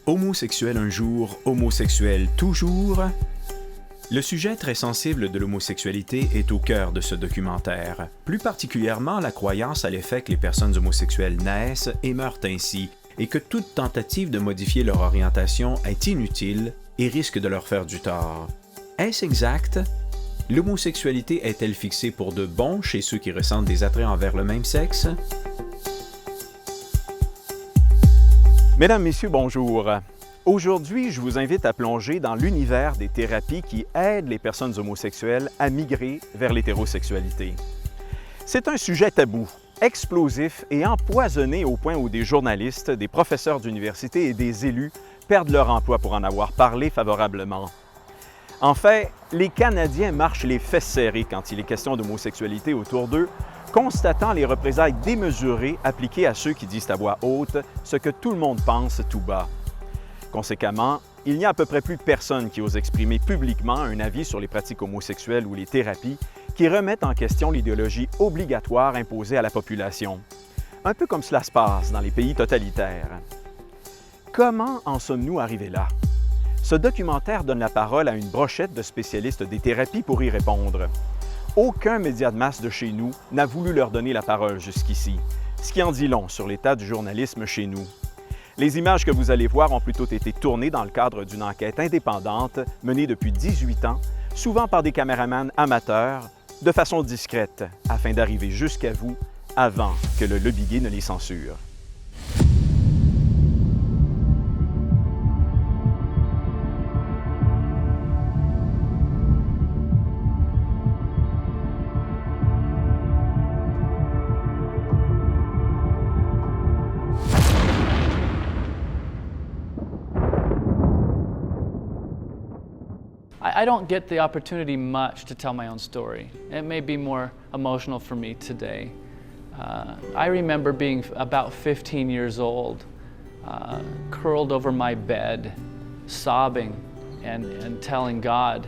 Homosexuel un jour, homosexuel toujours. Le sujet très sensible de l'homosexualité est au cœur de ce documentaire, plus particulièrement la croyance à l'effet que les personnes homosexuelles naissent et meurent ainsi, et que toute tentative de modifier leur orientation est inutile et risque de leur faire du tort. Est-ce exact? L'homosexualité est-elle fixée pour de bon chez ceux qui ressentent des attraits envers le même sexe? Mesdames, Messieurs, bonjour. Aujourd'hui, je vous invite à plonger dans l'univers des thérapies qui aident les personnes homosexuelles à migrer vers l'hétérosexualité. C'est un sujet tabou, explosif et empoisonné au point où des journalistes, des professeurs d'université et des élus perdent leur emploi pour en avoir parlé favorablement. En fait, les Canadiens marchent les fesses serrées quand il est question d'homosexualité autour d'eux, constatant les représailles démesurées appliquées à ceux qui disent à voix haute ce que tout le monde pense tout bas. Conséquemment, il n'y a à peu près plus personne qui ose exprimer publiquement un avis sur les pratiques homosexuelles ou les thérapies qui remettent en question l'idéologie obligatoire imposée à la population. Un peu comme cela se passe dans les pays totalitaires. Comment en sommes-nous arrivés là? Ce documentaire donne la parole à une brochette de spécialistes des thérapies pour y répondre. Aucun média de masse de chez nous n'a voulu leur donner la parole jusqu'ici, ce qui en dit long sur l'état du journalisme chez nous. Les images que vous allez voir ont plutôt été tournées dans le cadre d'une enquête indépendante menée depuis 18 ans, souvent par des caméramans amateurs, de façon discrète, afin d'arriver jusqu'à vous avant que le lobby gay ne les censure. I don't get the opportunity much to tell my own story. It may be more emotional for me today. I remember being about 15 years old, curled over my bed, sobbing and telling God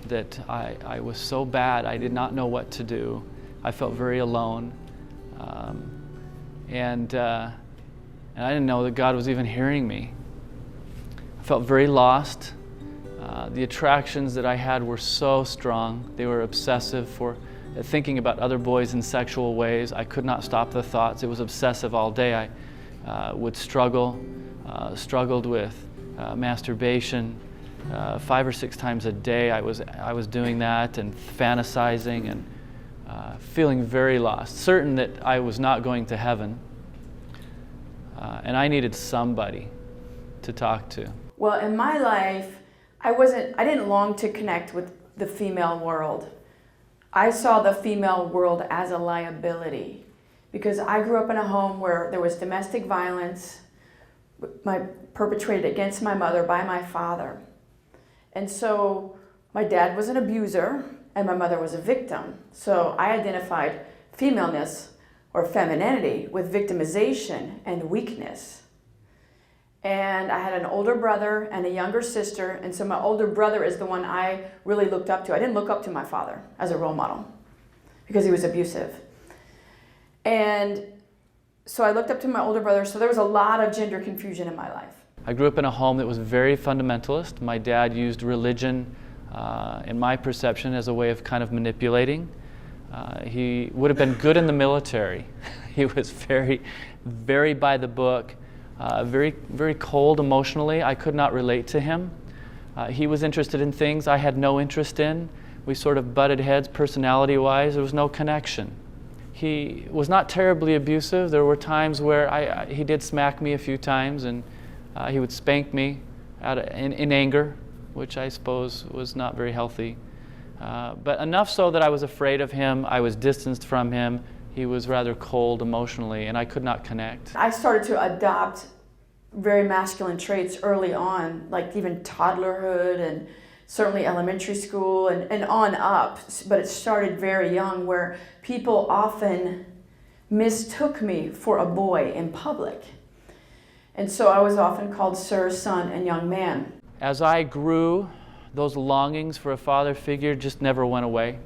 that I was so bad, I did not know what to do. I felt very alone. And I didn't know that God was even hearing me. I felt very lost. The attractions that I had were so strong. They were obsessive for thinking about other boys in sexual ways. I could not stop the thoughts. It was obsessive all day. I would struggled with masturbation 5 or 6 times a day. I was doing that and fantasizing and feeling very lost, certain that I was not going to heaven. And I needed somebody to talk to. Well, in my life, I didn't long to connect with the female world. I saw the female world as a liability because I grew up in a home where there was domestic violence perpetrated against my mother by my father. And so my dad was an abuser and my mother was a victim. So I identified femaleness or femininity with victimization and weakness. And I had an older brother and a younger sister, and so my older brother is the one I really looked up to. I didn't look up to my father as a role model because he was abusive. And so I looked up to my older brother, so there was a lot of gender confusion in my life. I grew up in a home that was very fundamentalist. My dad used religion, in my perception, as a way of kind of manipulating. He would have been good in the military. He was very, very by the book. Very, very cold emotionally. I could not relate to him. He was interested in things I had no interest in. We sort of butted heads personality-wise. There was no connection. He was not terribly abusive. There were times where he did smack me a few times, and he would spank me in anger, which I suppose was not very healthy. But enough so that I was afraid of him. I was distanced from him. He was rather cold emotionally, and I could not connect. I started to adopt very masculine traits early on, like even toddlerhood and certainly elementary school and on up. But it started very young where people often mistook me for a boy in public. And so I was often called sir, son, and young man. As I grew, those longings for a father figure just never went away,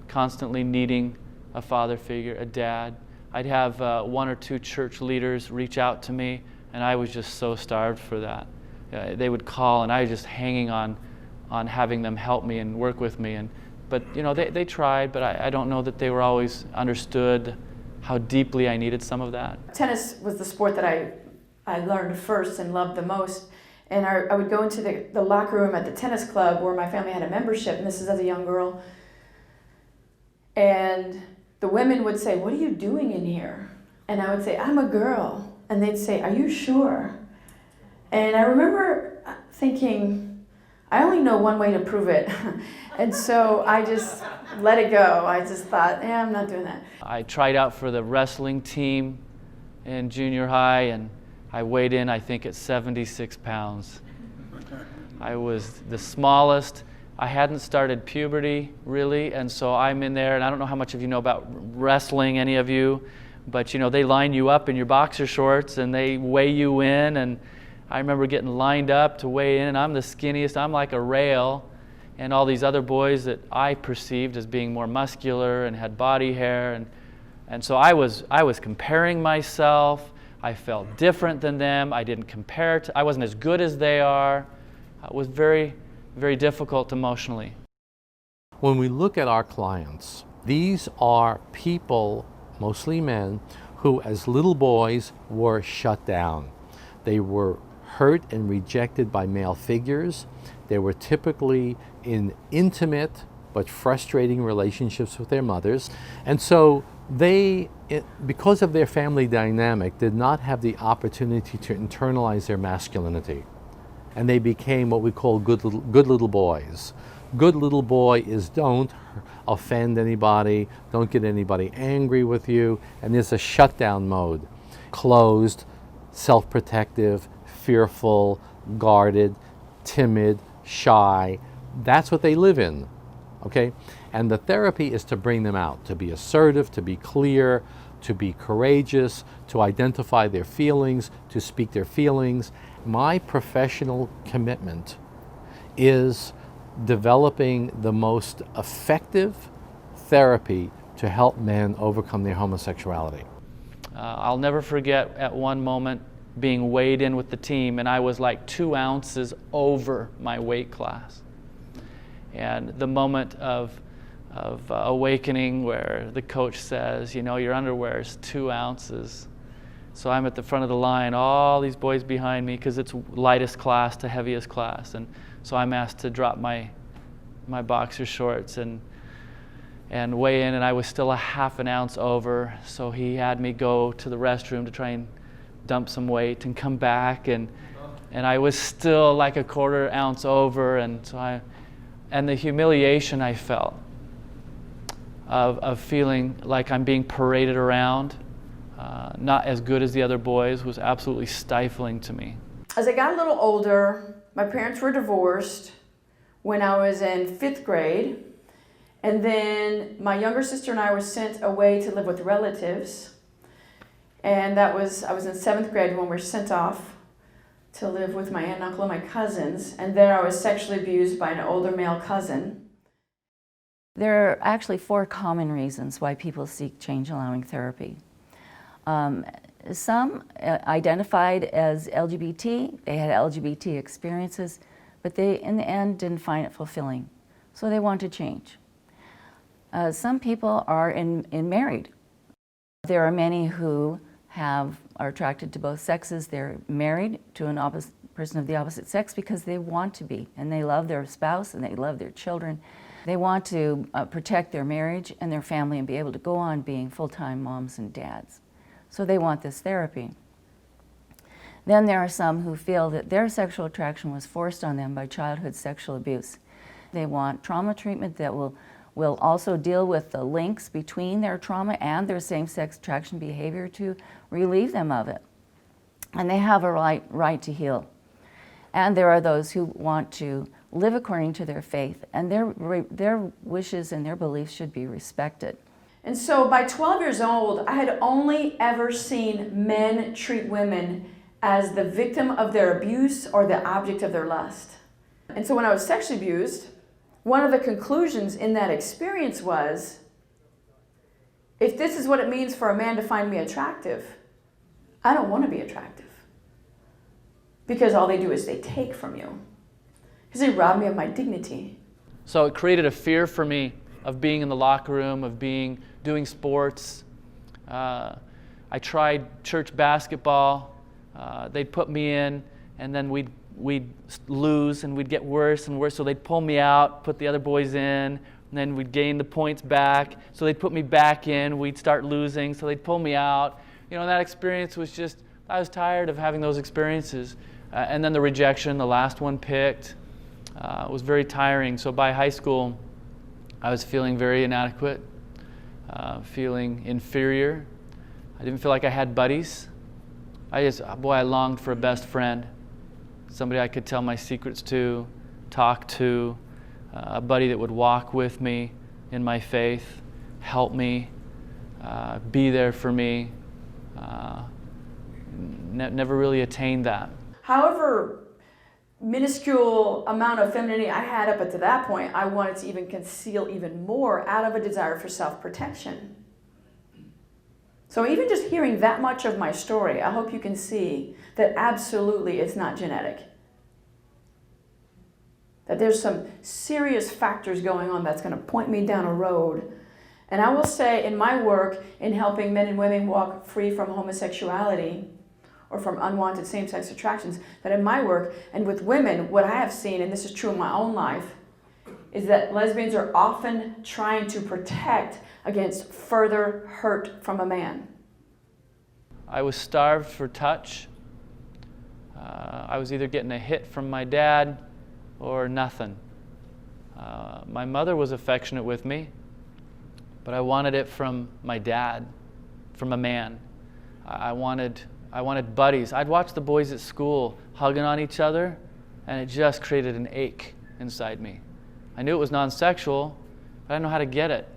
constantly needing a father figure, a dad. I'd have 1 or 2 church leaders reach out to me, and I was just so starved for that. they would call, and I was just hanging on having them help me and work with me. But you know, they tried, but I don't know that they were always understood how deeply I needed some of that. Tennis was the sport that I learned first and loved the most. And I would go into the locker room at the tennis club where my family had a membership, and this is as a young girl. And the women would say, "What are you doing in here?" And I would say, "I'm a girl." And they'd say, "Are you sure?" And I remember thinking, I only know one way to prove it. And so I just let it go. I just thought, I'm not doing that. I tried out for the wrestling team in junior high, and I weighed in, I think, at 76 pounds. I was the smallest. I hadn't started puberty, really, and so I'm in there, and I don't know how much of you know about wrestling, any of you, but you know, they line you up in your boxer shorts, and they weigh you in, and I remember getting lined up to weigh in, and I'm the skinniest. I'm like a rail, and all these other boys that I perceived as being more muscular and had body hair, and so I was comparing myself. I felt different than them. I didn't compare to. I wasn't as good as they are. It was very, very difficult emotionally. When we look at our clients, these are people, mostly men, who as little boys were shut down. They were hurt and rejected by male figures. They were typically in intimate but frustrating relationships with their mothers. And so they, because of their family dynamic, did not have the opportunity to internalize their masculinity. And they became what we call good little boys. Good little boy is don't offend anybody, don't get anybody angry with you, and there's a shutdown mode. Closed, self-protective, fearful, guarded, timid, shy. That's what they live in, okay? And the therapy is to bring them out, to be assertive, to be clear, to be courageous, to identify their feelings, to speak their feelings. My professional commitment is developing the most effective therapy to help men overcome their homosexuality. I'll never forget at one moment being weighed in with the team, and I was like 2 ounces over my weight class. And the moment of awakening where the coach says, you know, your underwear is 2 ounces. So I'm at the front of the line, all these boys behind me, because it's lightest class to heaviest class. And so I'm asked to drop my boxer shorts and weigh in, and I was still a half an ounce over. So he had me go to the restroom to try and dump some weight and come back, and I was still like a 1/4 ounce over, and the humiliation I felt of feeling like I'm being paraded around, not as good as the other boys, was absolutely stifling to me. As I got a little older, my parents were divorced when I was in 5th grade, and then my younger sister and I were sent away to live with relatives. And I was in 7th grade when we were sent off to live with my aunt and uncle and my cousins. And there I was sexually abused by an older male cousin. There are actually 4 common reasons why people seek change-allowing therapy. Some identified as LGBT, they had LGBT experiences, but they, in the end, didn't find it fulfilling. So they want to change. Some people are married. There are many who are attracted to both sexes. They're married to an person of the opposite sex because they want to be, and they love their spouse and they love their children. They want to protect their marriage and their family and be able to go on being full-time moms and dads. So they want this therapy. Then there are some who feel that their sexual attraction was forced on them by childhood sexual abuse. They want trauma treatment that will also deal with the links between their trauma and their same-sex attraction behavior to relieve them of it. And they have a right to heal. And there are those who want to live according to their faith, and their wishes and their beliefs should be respected. And so by 12 years old, I had only ever seen men treat women as the victim of their abuse or the object of their lust. And so when I was sexually abused, one of the conclusions in that experience was, if this is what it means for a man to find me attractive, I don't want to be attractive. because all they do is they take from you. Because they rob me of my dignity. So it created a fear for me of being in the locker room, of doing sports. I tried church basketball. They'd put me in, and then we'd lose, and we'd get worse and worse. So they'd pull me out, put the other boys in, and then we'd gain the points back. So they'd put me back in. We'd start losing, so they'd pull me out. You know, that experience was just, I was tired of having those experiences. And then the rejection, the last one picked, was very tiring. So by high school, I was feeling very inadequate, feeling inferior. I didn't feel like I had buddies. I longed for a best friend, somebody I could tell my secrets to, talk to, a buddy that would walk with me in my faith, help me, be there for me. Never really attained that. However minuscule amount of femininity I had up to that point, I wanted to even conceal even more out of a desire for self-protection. So even just hearing that much of my story, I hope you can see that absolutely it's not genetic. That there's some serious factors going on that's going to point me down a road. And I will say in my work in helping men and women walk free from homosexuality or from unwanted same-sex attractions, that in my work and with women, what I have seen, and this is true in my own life, is that lesbians are often trying to protect against further hurt from a man. I was starved for touch. I was either getting a hit from my dad or nothing. My mother was affectionate with me, but I wanted it from my dad, from a man. I wanted buddies. I'd watch the boys at school hugging on each other, and it just created an ache inside me. I knew it was non-sexual, but I didn't know how to get it.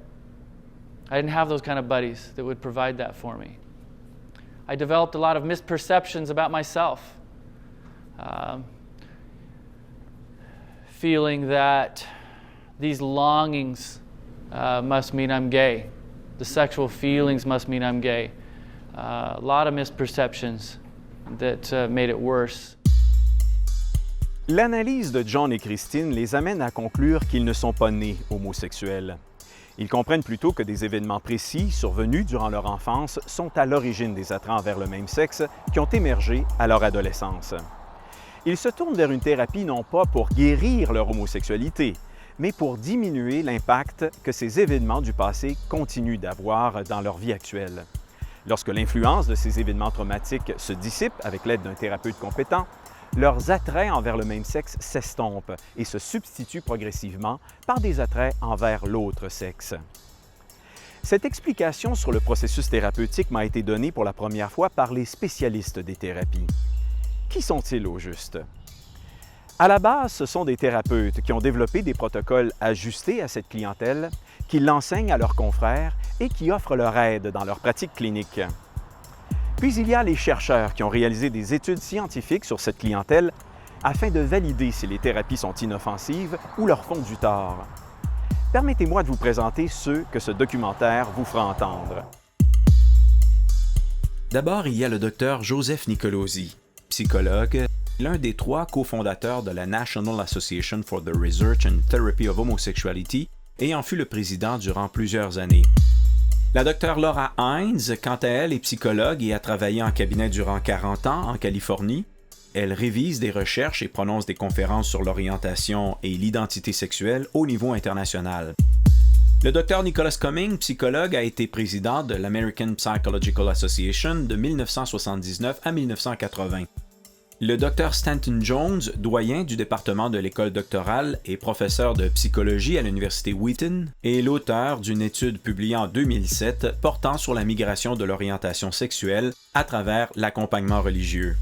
I didn't have those kind of buddies that would provide that for me. I developed a lot of misperceptions about myself. Feeling that these longings must mean I'm gay. The sexual feelings must mean I'm gay. A lot of misperceptions that made it worse. L'analyse de John et Christine les amène à conclure qu'ils ne sont pas nés homosexuels. Ils comprennent plutôt que des événements précis survenus durant leur enfance sont à l'origine des attraits envers le même sexe qui ont émergé à leur adolescence. Ils se tournent vers une thérapie non pas pour guérir leur homosexualité, mais pour diminuer l'impact que ces événements du passé continuent d'avoir dans leur vie actuelle. Lorsque l'influence de ces événements traumatiques se dissipe avec l'aide d'un thérapeute compétent, leurs attraits envers le même sexe s'estompent et se substituent progressivement par des attraits envers l'autre sexe. Cette explication sur le processus thérapeutique m'a été donnée pour la première fois par les spécialistes des thérapies. Qui sont-ils au juste? À la base, ce sont des thérapeutes qui ont développé des protocoles ajustés à cette clientèle, qui l'enseignent à leurs confrères et qui offrent leur aide dans leur pratique clinique. Puis il y a les chercheurs qui ont réalisé des études scientifiques sur cette clientèle afin de valider si les thérapies sont inoffensives ou leur font du tort. Permettez-moi de vous présenter ceux que ce documentaire vous fera entendre. D'abord, il y a le Dr Joseph Nicolosi, psychologue, l'un des 3 cofondateurs de la National Association for the Research and Therapy of Homosexuality et en fut le président durant plusieurs années. La Dr Laura Hines, quant à elle, est psychologue et a travaillé en cabinet durant 40 ans en Californie. Elle révise des recherches et prononce des conférences sur l'orientation et l'identité sexuelle au niveau international. Le Dr Nicholas Cumming, psychologue, a été président de l'American Psychological Association de 1979 à 1980. Le Dr Stanton Jones, doyen du département de l'école doctorale et professeur de psychologie à l'université Wheaton, est l'auteur d'une étude publiée en 2007 portant sur la migration de l'orientation sexuelle à travers l'accompagnement religieux.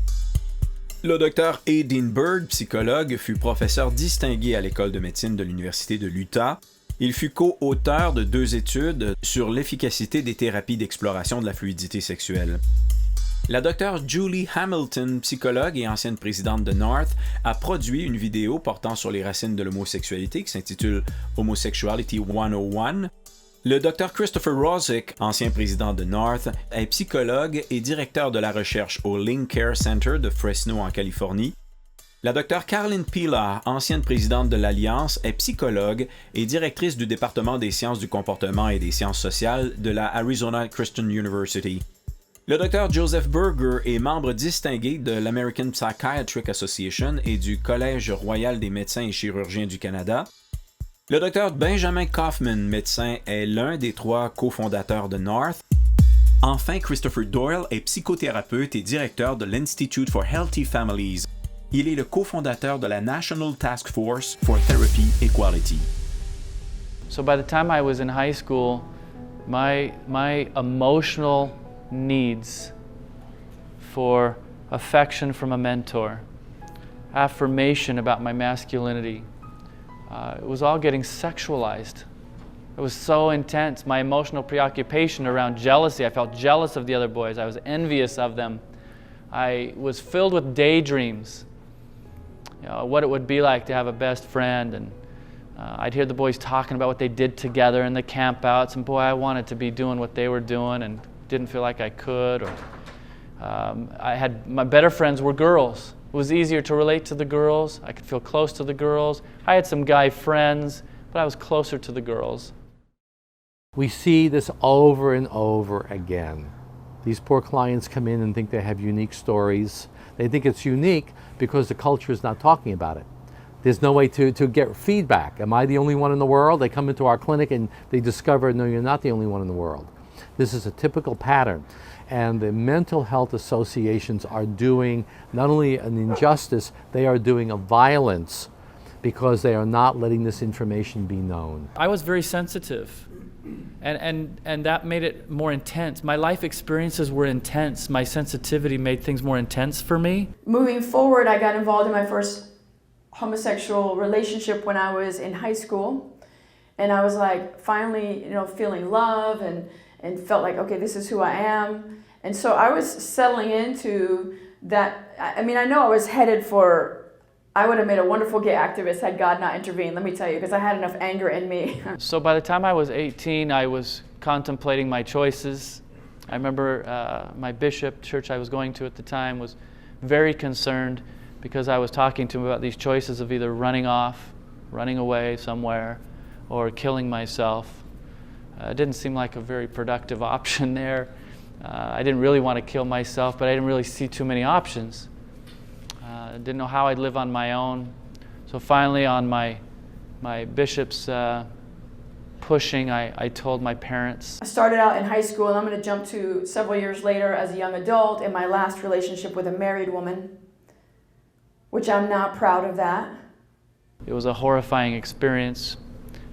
Le Dr A. Dean Bird, psychologue, fut professeur distingué à l'école de médecine de l'université de l'Utah. Il fut co-auteur de 2 études sur l'efficacité des thérapies d'exploration de la fluidité sexuelle. La Dr Julie Hamilton, psychologue et ancienne présidente de North, a produit une vidéo portant sur les racines de l'homosexualité qui s'intitule Homosexuality 101. Le Dr Christopher Rosick, ancien président de North, est psychologue et directeur de la recherche au Link Care Center de Fresno en Californie. La Dr Carolyn Pila, ancienne présidente de l'Alliance, est psychologue et directrice du département des sciences du comportement et des sciences sociales de la Arizona Christian University. Le Dr Joseph Berger est membre distingué de l'American Psychiatric Association et du Collège royal des médecins et chirurgiens du Canada. Le Dr Benjamin Kaufman, médecin, est l'un des 3 cofondateurs de North. Enfin, Christopher Doyle est psychothérapeute et directeur de l'Institute for Healthy Families. Il est le cofondateur de la National Task Force for Therapy Equality. So by the time I was in high school, my emotional needs for affection from a mentor, affirmation about my masculinity, it was all getting sexualized. It was so intense. My emotional preoccupation around jealousy, I felt jealous of the other boys. I was envious of them. I was filled with daydreams. What it would be like to have a best friend, and I'd hear the boys talking about what they did together in the campouts, and boy, I wanted to be doing what they were doing and didn't feel like I could. Or my better friends were girls. It was easier to relate to the girls. I could feel close to the girls. I had some guy friends, but I was closer to the girls. We see this over and over again. These poor clients come in and think they have unique stories. They think it's unique because the culture is not talking about it. There's no way to get feedback. Am I the only one in the world? They come into our clinic and they discover, no, you're not the only one in the world. This is a typical pattern. And the mental health associations are doing not only an injustice, they are doing a violence because they are not letting this information be known. I was very sensitive. And that made it more intense. My life experiences were intense. My sensitivity made things more intense for me. Moving forward, I got involved in my first homosexual relationship when I was in high school. And I was like finally, feeling love and felt like, okay, this is who I am. And so I was settling into that. I mean, I know I was headed for, I would have made a wonderful gay activist had God not intervened, let me tell you, because I had enough anger in me. So by the time I was 18, I was contemplating my choices. I remember my bishop, church I was going to at the time, was very concerned because I was talking to him about these choices of either running off, running away somewhere, or killing myself. It didn't seem like a very productive option there. I didn't really want to kill myself, but I didn't really see too many options. I didn't know how I'd live on my own. So finally, on my bishop's pushing, I told my parents. I started out in high school, and I'm going to jump to several years later as a young adult in my last relationship with a married woman, which I'm not proud of that. It was a horrifying experience.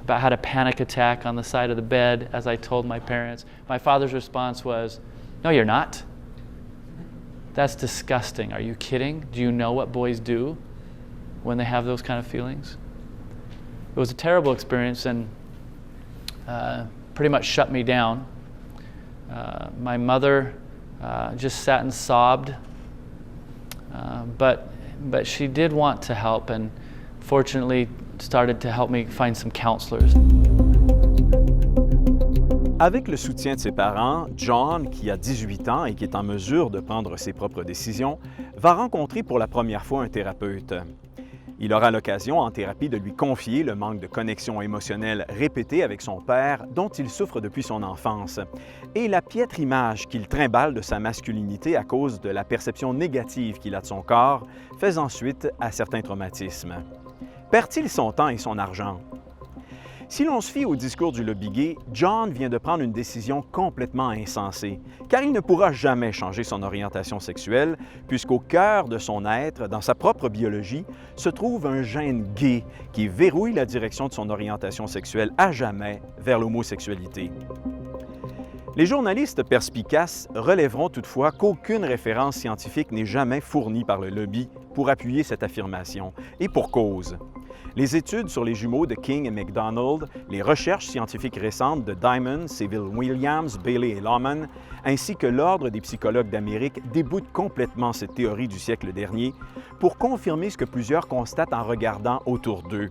About had a panic attack on the side of the bed as I told my parents. My father's response was, "No, you're not. That's disgusting. Are you kidding? Do you know what boys do when they have those kind of feelings?" It was a terrible experience and pretty much shut me down. My mother just sat and sobbed, but she did want to help and fortunately started to help me find some counselors. Avec le soutien de ses parents, John, qui a 18 ans et qui est en mesure de prendre ses propres décisions, va rencontrer pour la première fois un thérapeute. Il aura l'occasion en thérapie de lui confier le manque de connexion émotionnelle répété avec son père dont il souffre depuis son enfance et la piètre image qu'il trimballe de sa masculinité à cause de la perception négative qu'il a de son corps, faisant suite à certains traumatismes. Perd-il son temps et son argent? Si l'on se fie au discours du lobby gay, John vient de prendre une décision complètement insensée, car il ne pourra jamais changer son orientation sexuelle, puisqu'au cœur de son être, dans sa propre biologie, se trouve un gène gay qui verrouille la direction de son orientation sexuelle à jamais vers l'homosexualité. Les journalistes perspicaces relèveront toutefois qu'aucune référence scientifique n'est jamais fournie par le lobby pour appuyer cette affirmation, et pour cause. Les études sur les jumeaux de King et McDonald, les recherches scientifiques récentes de Diamond, Seville Williams, Bailey et Lohman, ainsi que l'Ordre des psychologues d'Amérique déboutent complètement cette théorie du siècle dernier pour confirmer ce que plusieurs constatent en regardant autour d'eux.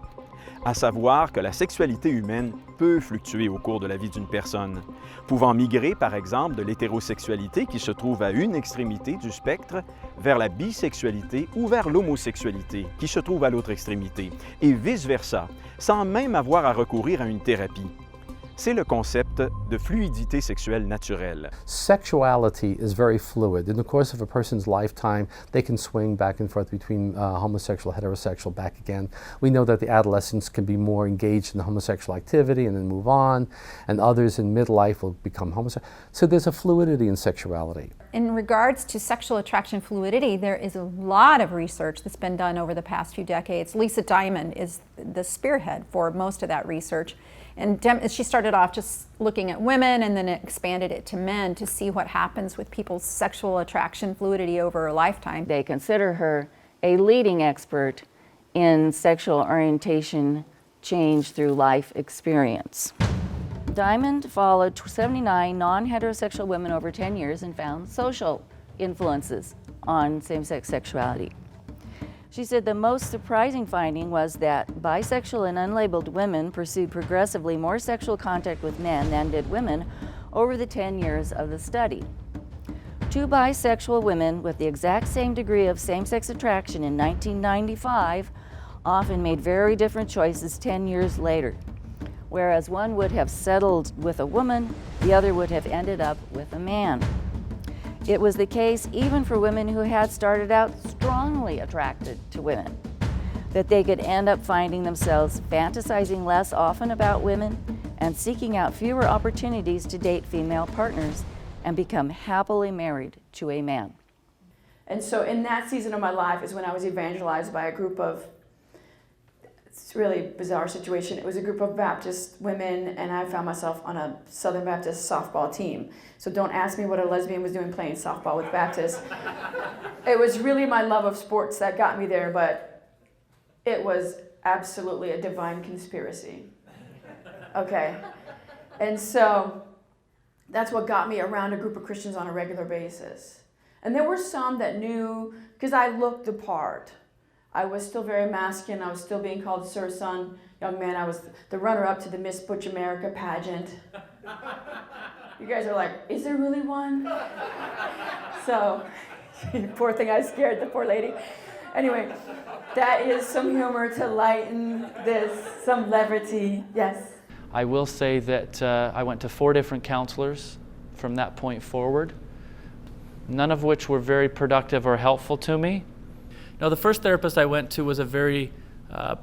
à savoir que la sexualité humaine peut fluctuer au cours de la vie d'une personne, pouvant migrer par exemple de l'hétérosexualité qui se trouve à une extrémité du spectre vers la bisexualité ou vers l'homosexualité qui se trouve à l'autre extrémité, et vice-versa, sans même avoir à recourir à une thérapie. C'est le concept de fluidité sexuelle naturelle. Sexuality is very fluid. In the course of a person's lifetime, they can swing back and forth between homosexual, heterosexual, back again. We know that the adolescents can be more engaged in the homosexual activity and then move on, and others in midlife will become homosexual. So there's a fluidity in sexuality. In regards to sexual attraction fluidity, there is a lot of research that's been done over the past few decades. Lisa Diamond is the spearhead for most of that research. And she started off just looking at women and then expanded it to men to see what happens with people's sexual attraction fluidity over a lifetime. They consider her a leading expert in sexual orientation change through life experience. Diamond followed 79 non-heterosexual women over 10 years and found social influences on same-sex sexuality. She said the most surprising finding was that bisexual and unlabeled women pursued progressively more sexual contact with men than did women over the 10 years of the study. Two bisexual women with the exact same degree of same-sex attraction in 1995 often made very different choices 10 years later. Whereas one would have settled with a woman, the other would have ended up with a man. It was the case even for women who had started out strongly attracted to women, that they could end up finding themselves fantasizing less often about women and seeking out fewer opportunities to date female partners and become happily married to a man. And so in that season of my life is when I was evangelized by a group of, it's a really bizarre situation. It was a group of Baptist women, and I found myself on a Southern Baptist softball team. So don't ask me what a lesbian was doing playing softball with Baptists. It was really my love of sports that got me there, but it was absolutely a divine conspiracy. Okay. And so that's what got me around a group of Christians on a regular basis. And there were some that knew, because I looked the part. I was still very masculine. I was still being called Sir, Son, Young Man. I was the runner-up to the Miss Butch America pageant. You guys are like, is there really one? So, poor thing, I scared the poor lady. Anyway, that is some humor to lighten this, some levity. Yes? I will say that I went to 4 different counselors from that point forward, none of which were very productive or helpful to me. No, the first therapist I went to was a very, what's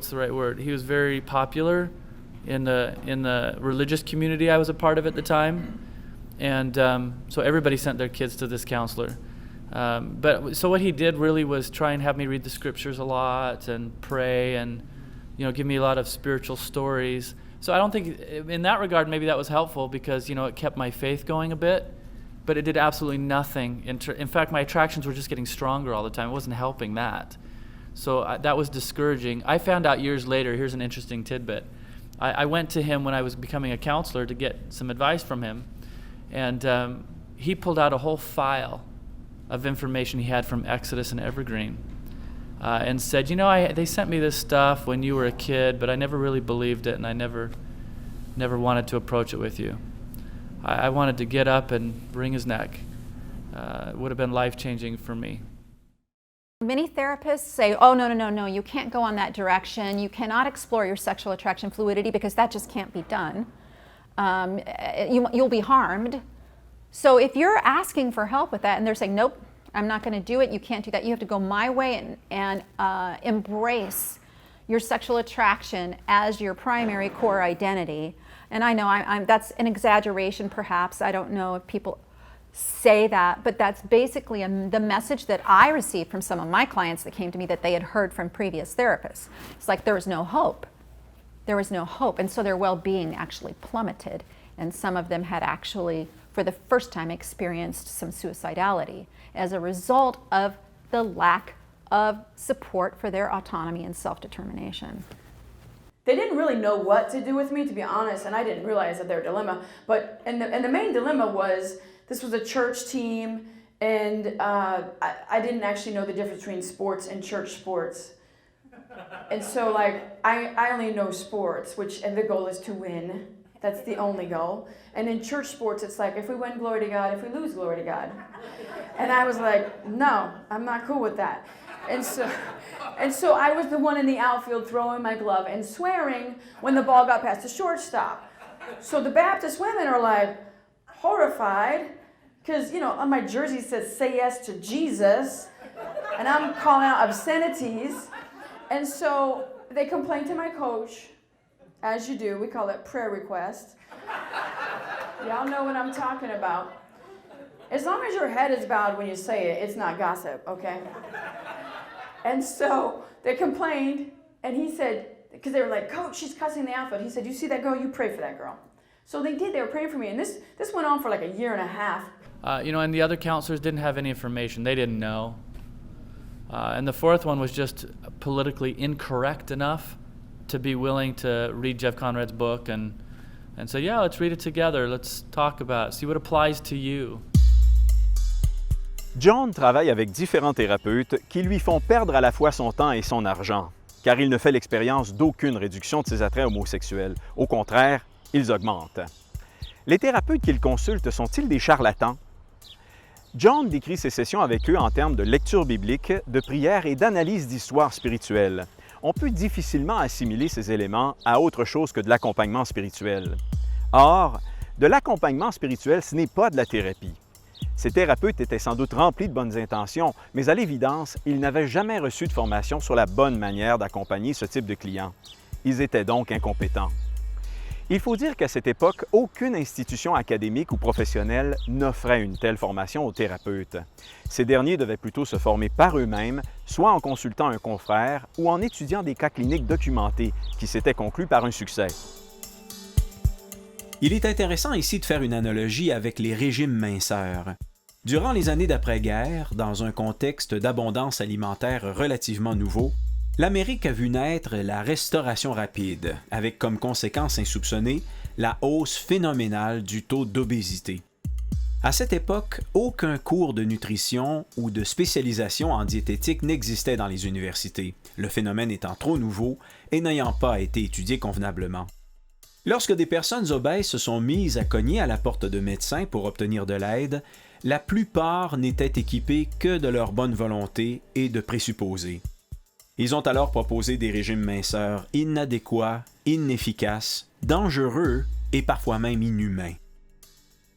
the right word? He was very popular in the religious community I was a part of at the time, and so everybody sent their kids to this counselor. So what he did really was try and have me read the scriptures a lot and pray and, give me a lot of spiritual stories. So I don't think in that regard maybe that was helpful because, it kept my faith going a bit. But it did absolutely nothing. In fact, my attractions were just getting stronger all the time. It wasn't helping that. So that was discouraging. I found out years later, here's an interesting tidbit. I went to him when I was becoming a counselor to get some advice from him. And he pulled out a whole file of information he had from Exodus and Evergreen and said, they sent me this stuff when you were a kid, but I never really believed it, and I never wanted to approach it with you. I wanted to get up and wring his neck. It would have been life-changing for me. Many therapists say, oh, no, you can't go on that direction. You cannot explore your sexual attraction fluidity because that just can't be done. You'll be harmed. So if you're asking for help with that and they're saying, nope, I'm not going to do it, you can't do that, you have to go my way and embrace your sexual attraction as your primary core identity. And I know that's an exaggeration perhaps. I don't know if people say that, but that's basically the message that I received from some of my clients that came to me that they had heard from previous therapists. It's like there was no hope. There was no hope. And so their well-being actually plummeted. And some of them had actually, for the first time, experienced some suicidality as a result of the lack of support for their autonomy and self-determination. They didn't really know what to do with me, to be honest, and I didn't realize that their dilemma. But and the main dilemma was this was a church team, and I didn't actually know the difference between sports and church sports. And so, like, I only know sports, and the goal is to win. That's the only goal. And in church sports, it's like, if we win, glory to God. If we lose, glory to God. And I was like, no, I'm not cool with that. And so I was the one in the outfield throwing my glove and swearing when the ball got past the shortstop. So the Baptist women are like horrified because, you know, on my jersey it says, say yes to Jesus. And I'm calling out obscenities. And so they complained to my coach, as you do. We call it prayer request. Y'all know what I'm talking about. As long as your head is bowed when you say it, it's not gossip, okay? And so they complained, and he said, because they were like, Coach, she's cussing the outfield. He said, you see that girl? You pray for that girl. So they did. They were praying for me. And this went on for like a year and a half. You know, and the other counselors didn't have any information. They didn't know. And the fourth one was just politically incorrect enough to be willing to read Jeff Conrad's book and say, yeah, let's read it together. Let's talk about it. See what applies to you. John travaille avec différents thérapeutes qui lui font perdre à la fois son temps et son argent, car il ne fait l'expérience d'aucune réduction de ses attraits homosexuels. Au contraire, ils augmentent. Les thérapeutes qu'il consulte sont-ils des charlatans? John décrit ses sessions avec eux en termes de lecture biblique, de prière et d'analyse d'histoire spirituelle. On peut difficilement assimiler ces éléments à autre chose que de l'accompagnement spirituel. Or, de l'accompagnement spirituel, ce n'est pas de la thérapie. Ces thérapeutes étaient sans doute remplis de bonnes intentions, mais à l'évidence, ils n'avaient jamais reçu de formation sur la bonne manière d'accompagner ce type de clients. Ils étaient donc incompétents. Il faut dire qu'à cette époque, aucune institution académique ou professionnelle n'offrait une telle formation aux thérapeutes. Ces derniers devaient plutôt se former par eux-mêmes, soit en consultant un confrère ou en étudiant des cas cliniques documentés qui s'étaient conclus par un succès. Il est intéressant ici de faire une analogie avec les régimes minceurs. Durant les années d'après-guerre, dans un contexte d'abondance alimentaire relativement nouveau, l'Amérique a vu naître la restauration rapide, avec comme conséquence insoupçonnée la hausse phénoménale du taux d'obésité. À cette époque, aucun cours de nutrition ou de spécialisation en diététique n'existait dans les universités, le phénomène étant trop nouveau et n'ayant pas été étudié convenablement. Lorsque des personnes obèses se sont mises à cogner à la porte de médecins pour obtenir de l'aide, la plupart n'étaient équipés que de leur bonne volonté et de présupposés. Ils ont alors proposé des régimes minceurs inadéquats, inefficaces, dangereux et parfois même inhumains.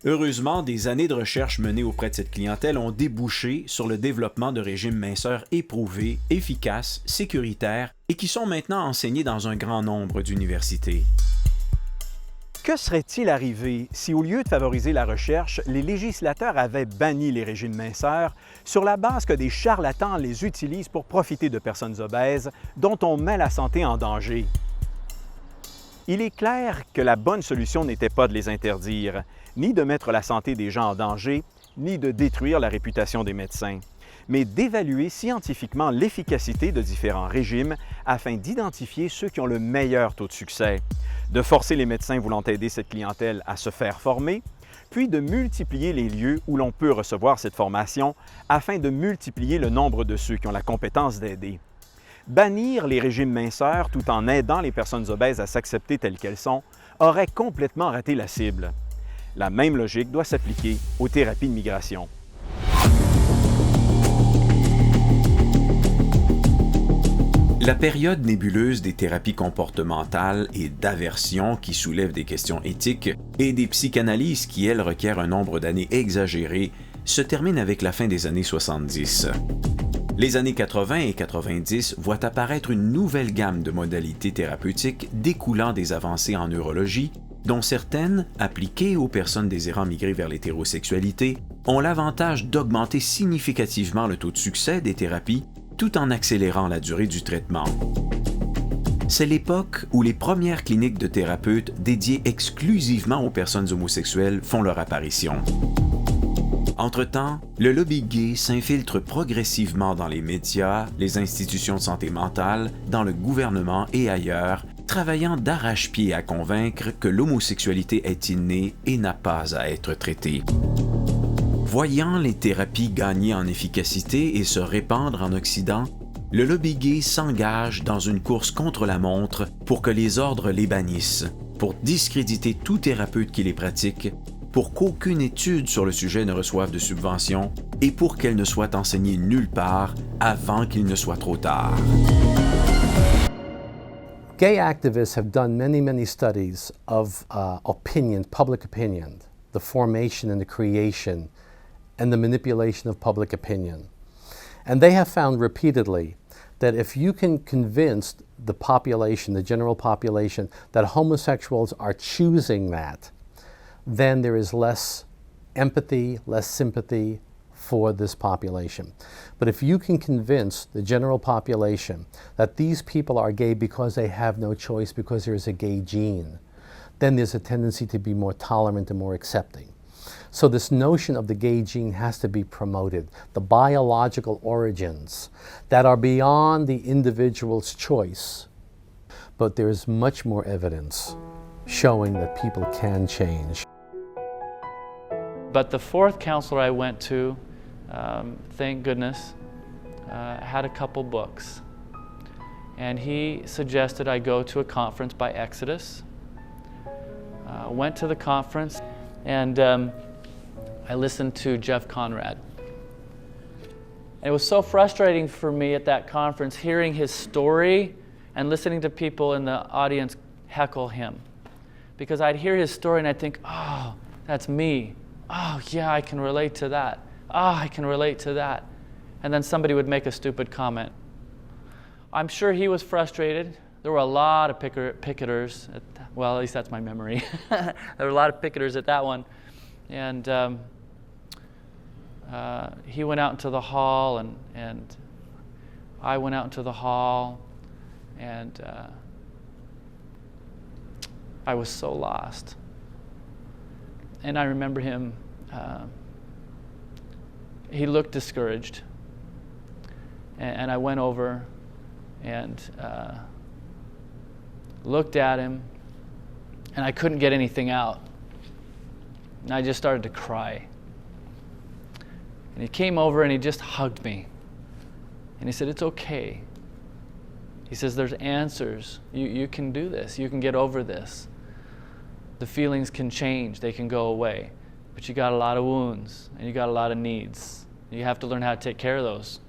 Heureusement, des années de recherche menées auprès de cette clientèle ont débouché sur le développement de régimes minceurs éprouvés, efficaces, sécuritaires et qui sont maintenant enseignés dans un grand nombre d'universités. Que serait-il arrivé si, au lieu de favoriser la recherche, les législateurs avaient banni les régimes minceurs sur la base que des charlatans les utilisent pour profiter de personnes obèses dont on met la santé en danger? Il est clair que la bonne solution n'était pas de les interdire, ni de mettre la santé des gens en danger, ni de détruire la réputation des médecins, mais d'évaluer scientifiquement l'efficacité de différents régimes afin d'identifier ceux qui ont le meilleur taux de succès, de forcer les médecins voulant aider cette clientèle à se faire former, puis de multiplier les lieux où l'on peut recevoir cette formation afin de multiplier le nombre de ceux qui ont la compétence d'aider. Bannir les régimes minceurs tout en aidant les personnes obèses à s'accepter telles qu'elles sont aurait complètement raté la cible. La même logique doit s'appliquer aux thérapies de migration. La période nébuleuse des thérapies comportementales et d'aversion qui soulèvent des questions éthiques et des psychanalyses qui, elles, requièrent un nombre d'années exagéré, se termine avec la fin des années 70. Les années 80 et 90 voient apparaître une nouvelle gamme de modalités thérapeutiques découlant des avancées en neurologie, dont certaines, appliquées aux personnes désirant migrer vers l'hétérosexualité, ont l'avantage d'augmenter significativement le taux de succès des thérapies tout en accélérant la durée du traitement. C'est l'époque où les premières cliniques de thérapeutes dédiées exclusivement aux personnes homosexuelles font leur apparition. Entre-temps, le lobby gay s'infiltre progressivement dans les médias, les institutions de santé mentale, dans le gouvernement et ailleurs, travaillant d'arrache-pied à convaincre que l'homosexualité est innée et n'a pas à être traitée. Voyant les thérapies gagner en efficacité et se répandre en Occident, le lobby gay s'engage dans une course contre la montre pour que les ordres les bannissent, pour discréditer tout thérapeute qui les pratique, pour qu'aucune étude sur le sujet ne reçoive de subventions et pour qu'elle ne soit enseignée nulle part avant qu'il ne soit trop tard. Gay activists have done many studies of opinion, public opinion, the formation and the creation and the manipulation of public opinion. And they have found repeatedly that if you can convince the population, the general population, that homosexuals are choosing that, then there is less empathy, less sympathy for this population. But if you can convince the general population that these people are gay because they have no choice, because there is a gay gene, then there's a tendency to be more tolerant and more accepting. So this notion of the gay gene has to be promoted, the biological origins that are beyond the individual's choice. But there is much more evidence showing that people can change. But the fourth counselor I went to, thank goodness, had a couple books. And he suggested I go to a conference by Exodus. Went to the conference, and I listened to Jeff Conrad. And it was so frustrating for me at that conference hearing his story and listening to people in the audience heckle him. Because I'd hear his story and I'd think, oh, that's me. Oh, yeah, I can relate to that. Oh, I can relate to that. And then somebody would make a stupid comment. I'm sure he was frustrated. There were a lot of picketers. Well, at least that's my memory. There were a lot of picketers at that one. And he went out into the hall, and I went out into the hall, and I was so lost. And I remember him, he looked discouraged. And I went over and looked at him, and I couldn't get anything out. And I just started to cry. And he came over and he just hugged me. And he said, it's okay. He says, there's answers. You can do this. You can get over this. The feelings can change. They can go away. But you got a lot of wounds, and you got a lot of needs. You have to learn how to take care of those.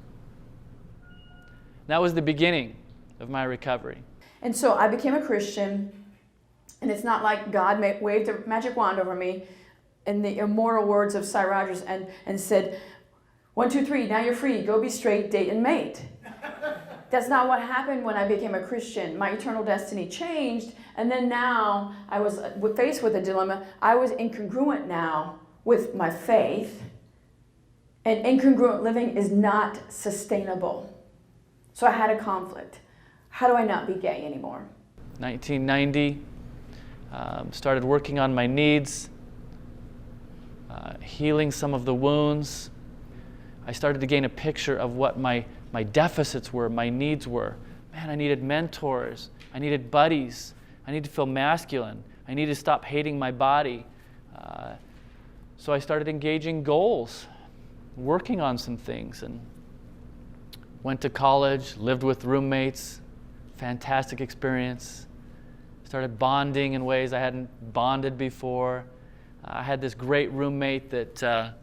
That was the beginning of my recovery. And so I became a Christian, and it's not like God waved a magic wand over me in the immortal words of Cy Rogers and said, 1, 2, 3, now you're free, go be straight, date, and mate. That's not what happened when I became a Christian. My eternal destiny changed, and then now I was faced with a dilemma. I was incongruent now with my faith, and incongruent living is not sustainable. So I had a conflict. How do I not be gay anymore? 1990, started working on my needs, healing some of the wounds. I started to gain a picture of what my deficits were, my needs were. Man, I needed mentors. I needed buddies. I needed to feel masculine. I needed to stop hating my body. So I started engaging goals, working on some things, and went to college, lived with roommates, fantastic experience. Started bonding in ways I hadn't bonded before. I had this great roommate that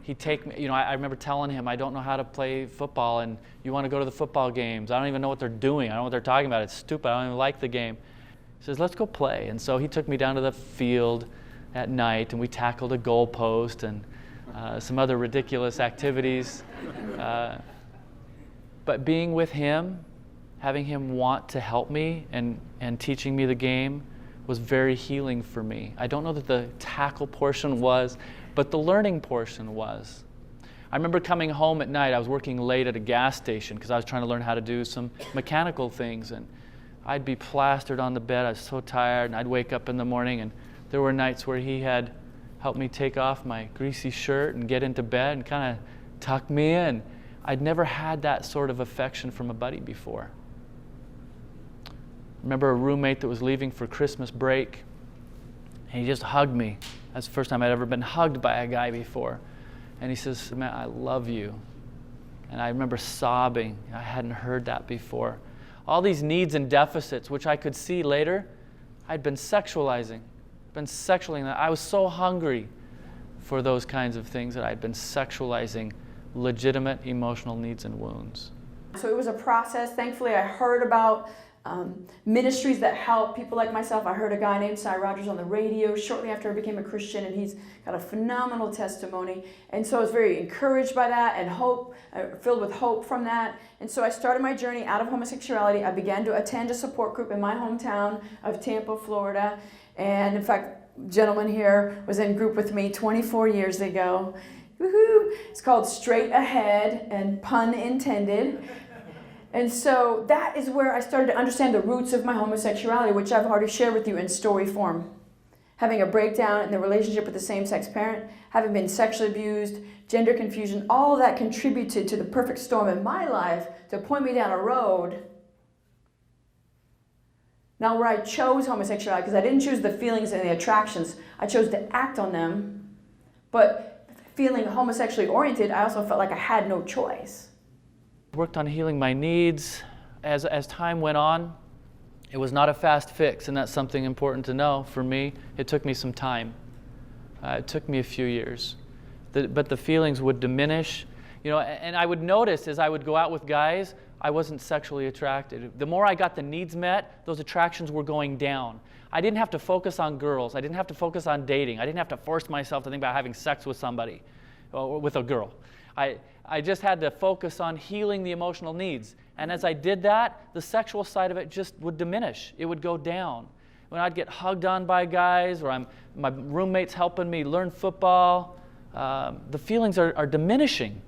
he'd take me, I remember telling him, I don't know how to play football, and you want to go to the football games. I don't even know what they're doing. I don't know what they're talking about. It's stupid. I don't even like the game. He says, let's go play. And so he took me down to the field at night, and we tackled a goalpost and some other ridiculous activities. But being with him, having him want to help me and teaching me the game was very healing for me. I don't know that the tackle portion was, but the learning portion was. I remember coming home at night. I was working late at a gas station because I was trying to learn how to do some mechanical things, and I'd be plastered on the bed. I was so tired, and I'd wake up in the morning, and there were nights where he had helped me take off my greasy shirt and get into bed and kind of tuck me in. I'd never had that sort of affection from a buddy before. I remember a roommate that was leaving for Christmas break, and he just hugged me. That's the first time I'd ever been hugged by a guy before. And he says, man, I love you. And I remember sobbing. I hadn't heard that before. All these needs and deficits, which I could see later, I'd been sexualizing. I was so hungry for those kinds of things that I'd been sexualizing legitimate emotional needs and wounds. So it was a process. Thankfully, I heard about ministries that help people like myself. I heard a guy named Cy Rogers on the radio shortly after I became a Christian, and he's got a phenomenal testimony. And so I was very encouraged by that and hope, filled with hope from that. And so I started my journey out of homosexuality. I began to attend a support group in my hometown of Tampa, Florida. And in fact, a gentleman here was in group with me 24 years ago. Woohoo! It's called Straight Ahead, and pun intended. And so that is where I started to understand the roots of my homosexuality, which I've already shared with you in story form. Having a breakdown in the relationship with the same-sex parent, having been sexually abused, gender confusion, all of that contributed to the perfect storm in my life to point me down a road. Now where I chose homosexuality, because I didn't choose the feelings and the attractions, I chose to act on them. But feeling homosexually oriented, I also felt like I had no choice. Worked on healing my needs. As time went on, it was not a fast fix, and that's something important to know. For me, it took me some time. It took me a few years. But the feelings would diminish. You know, and I would notice as I would go out with guys, I wasn't sexually attracted. The more I got the needs met, those attractions were going down. I didn't have to focus on girls. I didn't have to focus on dating. I didn't have to force myself to think about having sex with somebody, or with a girl. I just had to focus on healing the emotional needs. And as I did that, the sexual side of it just would diminish. It would go down. When I'd get hugged on by guys, or my roommates helping me learn football, the feelings are diminishing.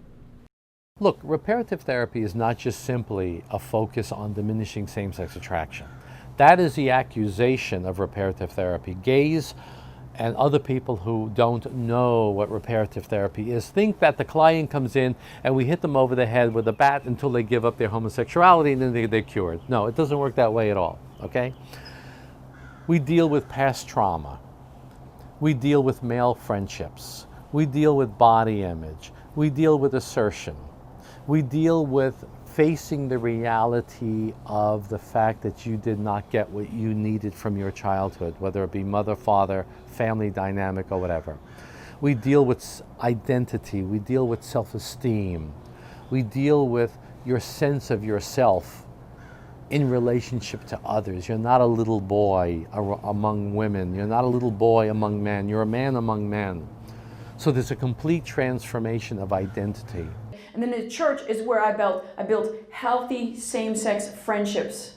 Look, reparative therapy is not just simply a focus on diminishing same-sex attraction. That is the accusation of reparative therapy. Gays and other people who don't know what reparative therapy is think that the client comes in and we hit them over the head with a bat until they give up their homosexuality and then they're cured. No, it doesn't work that way at all, okay? We deal with past trauma. We deal with male friendships. We deal with body image. We deal with assertion. We deal with facing the reality of the fact that you did not get what you needed from your childhood, whether it be mother, father, family dynamic, or whatever. We deal with identity. We deal with self-esteem. We deal with your sense of yourself in relationship to others. You're not a little boy among women. You're not a little boy among men. You're a man among men. So there's a complete transformation of identity. And then the church is where I built healthy same-sex friendships,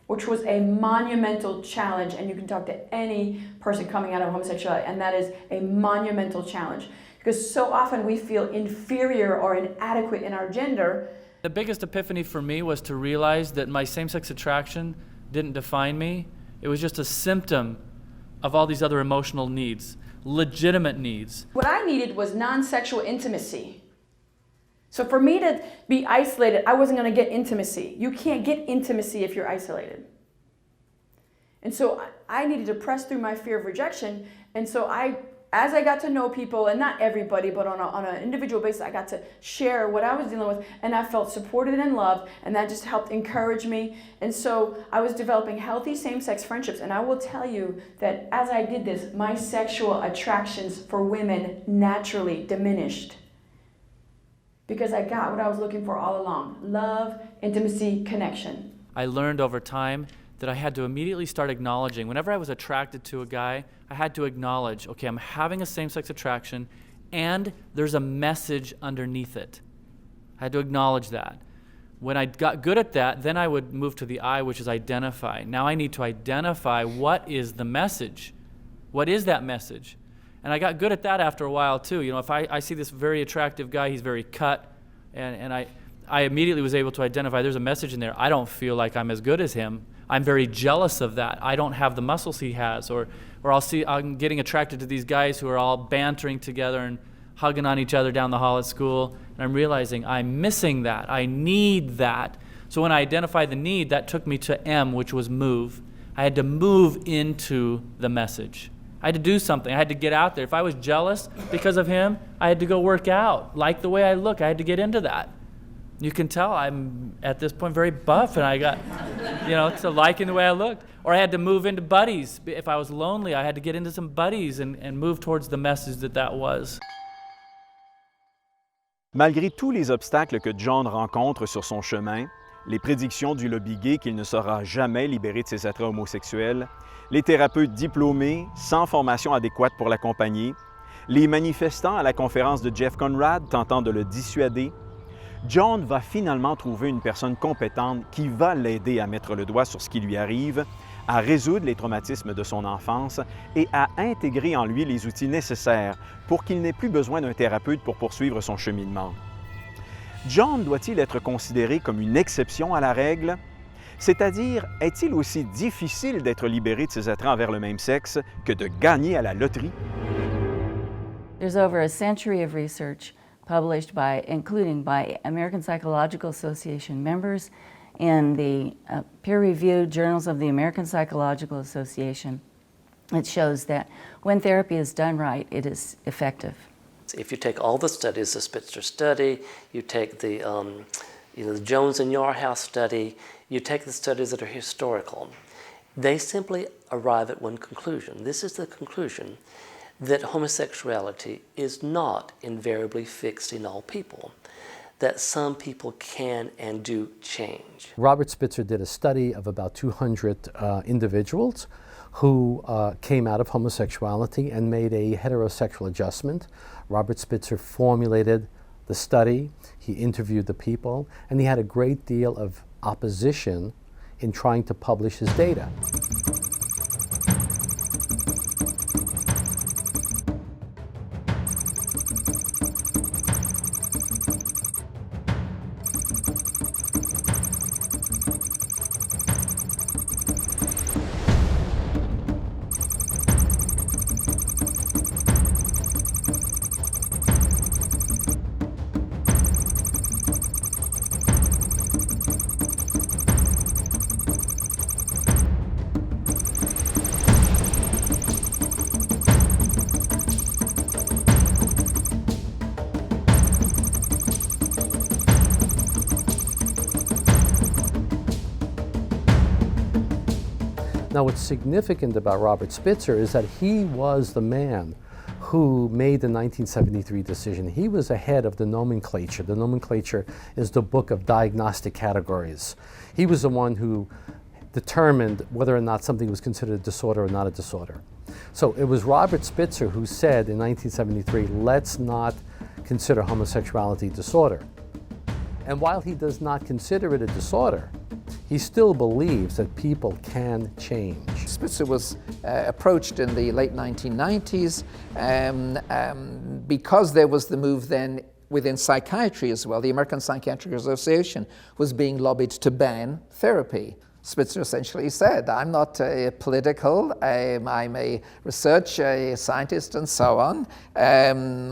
which was a monumental challenge. And you can talk to any person coming out of homosexuality, and that is a monumental challenge. Because so often we feel inferior or inadequate in our gender. The biggest epiphany for me was to realize that my same-sex attraction didn't define me. It was just a symptom of all these other emotional needs, legitimate needs. What I needed was non-sexual intimacy. So for me to be isolated, I wasn't going to get intimacy. You can't get intimacy if you're isolated. And so I needed to press through my fear of rejection. And so as I got to know people, and not everybody, but on an individual basis, I got to share what I was dealing with, and I felt supported and loved, and that just helped encourage me. And so I was developing healthy same-sex friendships, and I will tell you that as I did this, my sexual attractions for women naturally diminished. Because I got what I was looking for all along: love, intimacy, connection. I learned over time that I had to immediately start acknowledging, whenever I was attracted to a guy, I had to acknowledge, okay, I'm having a same-sex attraction, and there's a message underneath it. I had to acknowledge that. When I got good at that, then I would move to the I, which is identify. Now I need to identify what is the message. What is that message? And I got good at that after a while too. You know, if I see this very attractive guy, he's very cut, and I immediately was able to identify there's a message in there. I don't feel like I'm as good as him. I'm very jealous of that. I don't have the muscles he has. Or I'm getting attracted to these guys who are all bantering together and hugging on each other down the hall at school. And I'm realizing I'm missing that. I need that. So when I identified the need, that took me to M, which was move. I had to move into the message. I had to do something. I had to get out there. If I was jealous because of him, I had to go work out. Like the way I look, I had to get into that. You can tell I'm, at this point, very buff, and I got, to liking the way I looked. Or I had to move into buddies. If I was lonely, I had to get into some buddies and move towards the message that was. Malgré tous les obstacles que John rencontre sur son chemin, les prédictions du lobby gay qu'il ne sera jamais libéré de ses attraits homosexuels, les thérapeutes diplômés sans formation adéquate pour l'accompagner, les manifestants à la conférence de Jeff Conrad tentant de le dissuader, John va finalement trouver une personne compétente qui va l'aider à mettre le doigt sur ce qui lui arrive, à résoudre les traumatismes de son enfance et à intégrer en lui les outils nécessaires pour qu'il n'ait plus besoin d'un thérapeute pour poursuivre son cheminement. John doit-il être considéré comme une exception à la règle? C'est-à-dire, est-il aussi difficile d'être libéré de ses attraits envers le même sexe que de gagner à la loterie? There's over a century of research published including by American Psychological Association members in the peer-reviewed journals of the American Psychological Association. It shows that when therapy is done right, it is effective. If you take all the studies, the Spitzer study, you take the Jones and Yarhouse study, you take the studies that are historical, they simply arrive at one conclusion. This is the conclusion that homosexuality is not invariably fixed in all people, that some people can and do change. Robert Spitzer did a study of about 200 individuals who came out of homosexuality and made a heterosexual adjustment. Robert Spitzer formulated the study, he interviewed the people, and he had a great deal of opposition in trying to publish his data. Now, what's significant about Robert Spitzer is that he was the man who made the 1973 decision. He was ahead of the nomenclature. The nomenclature is the book of diagnostic categories. He was the one who determined whether or not something was considered a disorder or not a disorder. So it was Robert Spitzer who said in 1973, let's not consider homosexuality a disorder. And while he does not consider it a disorder, he still believes that people can change. Spitzer was approached in the late 1990s because there was the move then within psychiatry as well. The American Psychiatric Association was being lobbied to ban therapy. Spitzer essentially said, I'm not political, I'm a research scientist and so on.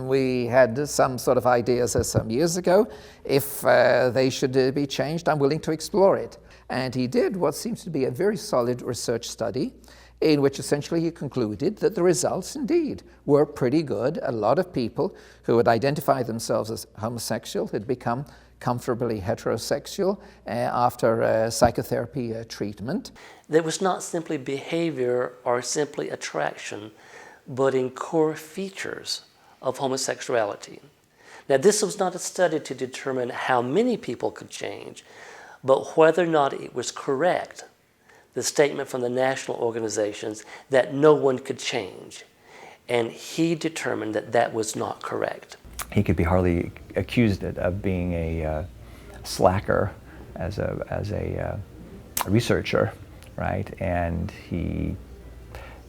We had some sort of ideas some years ago. If they should be changed, I'm willing to explore it. And he did what seems to be a very solid research study in which essentially he concluded that the results indeed were pretty good. A lot of people who had identified themselves as homosexual had become comfortably heterosexual after psychotherapy treatment. There was not simply behavior or simply attraction, but in core features of homosexuality. Now, this was not a study to determine how many people could change, but whether or not it was correct, the statement from the national organizations that no one could change. And he determined that that was not correct. He could be hardly accused of being a slacker as a researcher, right? And he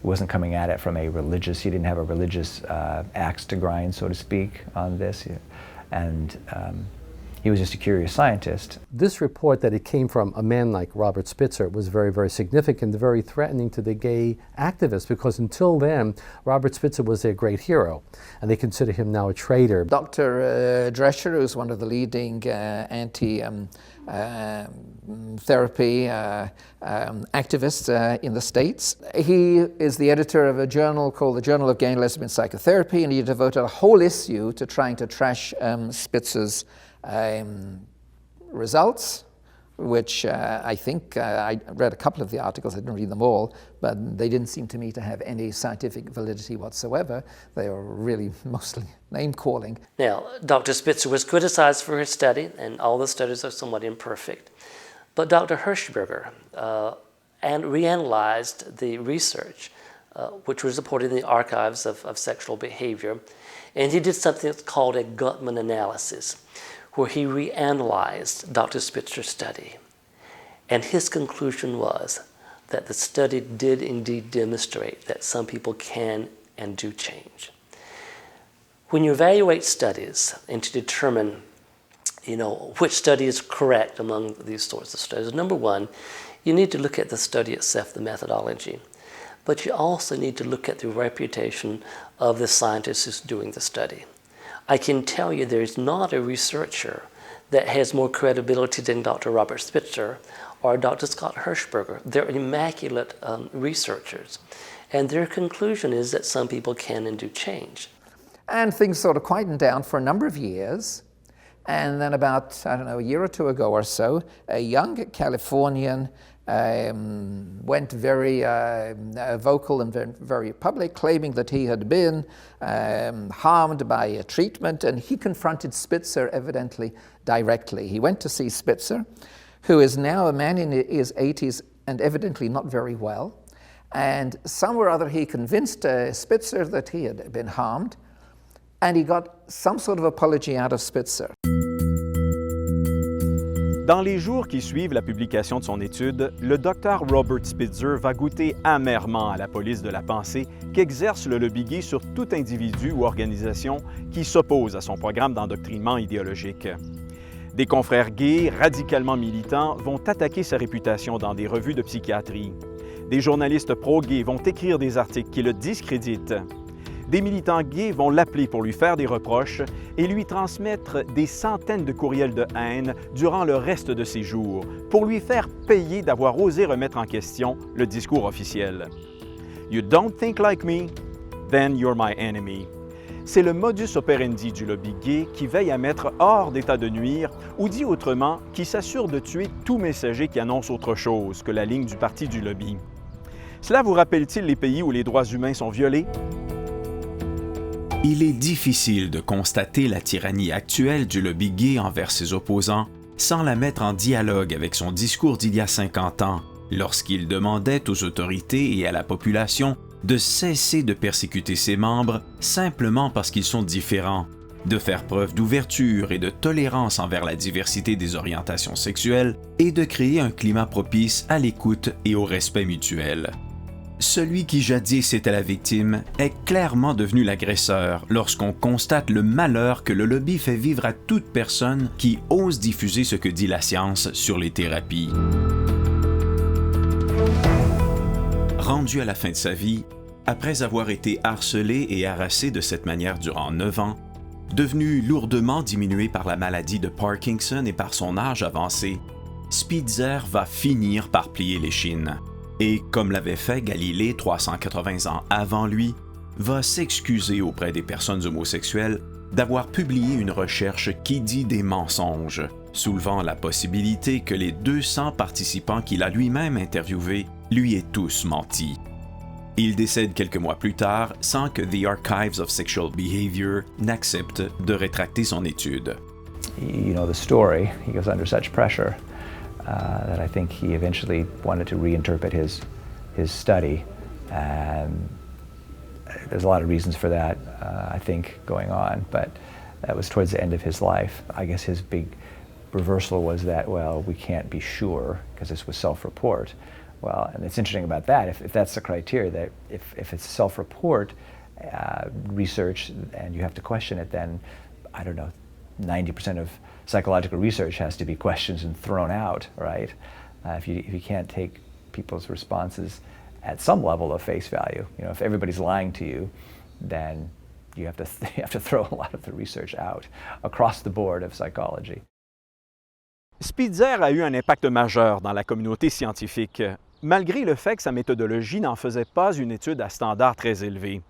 wasn't coming at it from he didn't have a religious axe to grind, so to speak, on this. And he was just a curious scientist. This report that it came from a man like Robert Spitzer was very, very significant, very threatening to the gay activists, because until then, Robert Spitzer was their great hero, and they consider him now a traitor. Dr. Drescher, who's one of the leading anti-therapy activists in the States, he is the editor of a journal called the Journal of Gay and Lesbian Psychotherapy, and he devoted a whole issue to trying to trash Spitzer's results, which I think I read a couple of the articles, I didn't read them all, but they didn't seem to me to have any scientific validity whatsoever. They were really mostly name-calling. Now, Dr. Spitzer was criticized for his study, and all the studies are somewhat imperfect. But Dr. Hirschberger reanalyzed the research, which was reported in the archives of sexual behavior, and he did something that's called a Gutman analysis, where he reanalyzed Dr. Spitzer's study. And his conclusion was that the study did indeed demonstrate that some people can and do change. When you evaluate studies and to determine, which study is correct among these sorts of studies, number one, you need to look at the study itself, the methodology. But you also need to look at the reputation of the scientist who's doing the study. I can tell you there is not a researcher that has more credibility than Dr. Robert Spitzer or Dr. Scott Hirschberger. They're immaculate researchers. And their conclusion is that some people can and do change. And things sort of quietened down for a number of years. And then about, a year or two ago or so, a young Californian went very vocal and very public, claiming that he had been harmed by a treatment, and he confronted Spitzer evidently directly. He went to see Spitzer, who is now a man in his 80s and evidently not very well, and somewhere or other he convinced Spitzer that he had been harmed, and he got some sort of apology out of Spitzer. Dans les jours qui suivent la publication de son étude, le Dr Robert Spitzer va goûter amèrement à la police de la pensée qu'exerce le lobby gay sur tout individu ou organisation qui s'oppose à son programme d'endoctrinement idéologique. Des confrères gays radicalement militants vont attaquer sa réputation dans des revues de psychiatrie. Des journalistes pro-gays vont écrire des articles qui le discréditent. Des militants gays vont l'appeler pour lui faire des reproches et lui transmettre des centaines de courriels de haine durant le reste de ses jours, pour lui faire payer d'avoir osé remettre en question le discours officiel. You don't think like me, then you're my enemy. C'est le modus operandi du lobby gay qui veille à mettre hors d'état de nuire, ou dit autrement, qui s'assure de tuer tout messager qui annonce autre chose que la ligne du parti du lobby. Cela vous rappelle-t-il les pays où les droits humains sont violés? Il est difficile de constater la tyrannie actuelle du lobby gay envers ses opposants sans la mettre en dialogue avec son discours d'il y a 50 ans, lorsqu'il demandait aux autorités et à la population de cesser de persécuter ses membres simplement parce qu'ils sont différents, de faire preuve d'ouverture et de tolérance envers la diversité des orientations sexuelles et de créer un climat propice à l'écoute et au respect mutuel. Celui qui jadis était la victime est clairement devenu l'agresseur lorsqu'on constate le malheur que le lobby fait vivre à toute personne qui ose diffuser ce que dit la science sur les thérapies. Rendu à la fin de sa vie, après avoir été harcelé et harassé de cette manière durant 9 ans, devenu lourdement diminué par la maladie de Parkinson et par son âge avancé, Spitzer va finir par plier l'échine. Et, comme l'avait fait Galilée 380 ans avant lui, va s'excuser auprès des personnes homosexuelles d'avoir publié une recherche qui dit des mensonges, soulevant la possibilité que les 200 participants qu'il a lui-même interviewés lui aient tous menti. Il décède quelques mois plus tard sans que The Archives of Sexual Behavior n'accepte de rétracter son étude. You know the story, he goes under such pressure. That I think he eventually wanted to reinterpret his study. There's a lot of reasons for that, I think, going on, but that was towards the end of his life. I guess his big reversal was that, well, we can't be sure, because this was self-report. Well, and it's interesting about that, if that's the criteria, that if it's self-report research and you have to question it, then, 90% of psychological research has to be questioned and thrown out, right? If you can't take people's responses at some level of face value, if everybody's lying to you, then you have to throw a lot of the research out across the board of psychology. Spitzer a eu un impact majeur dans la communauté scientifique, malgré le fait que sa méthodologie n'en faisait pas une étude à standard très élevé.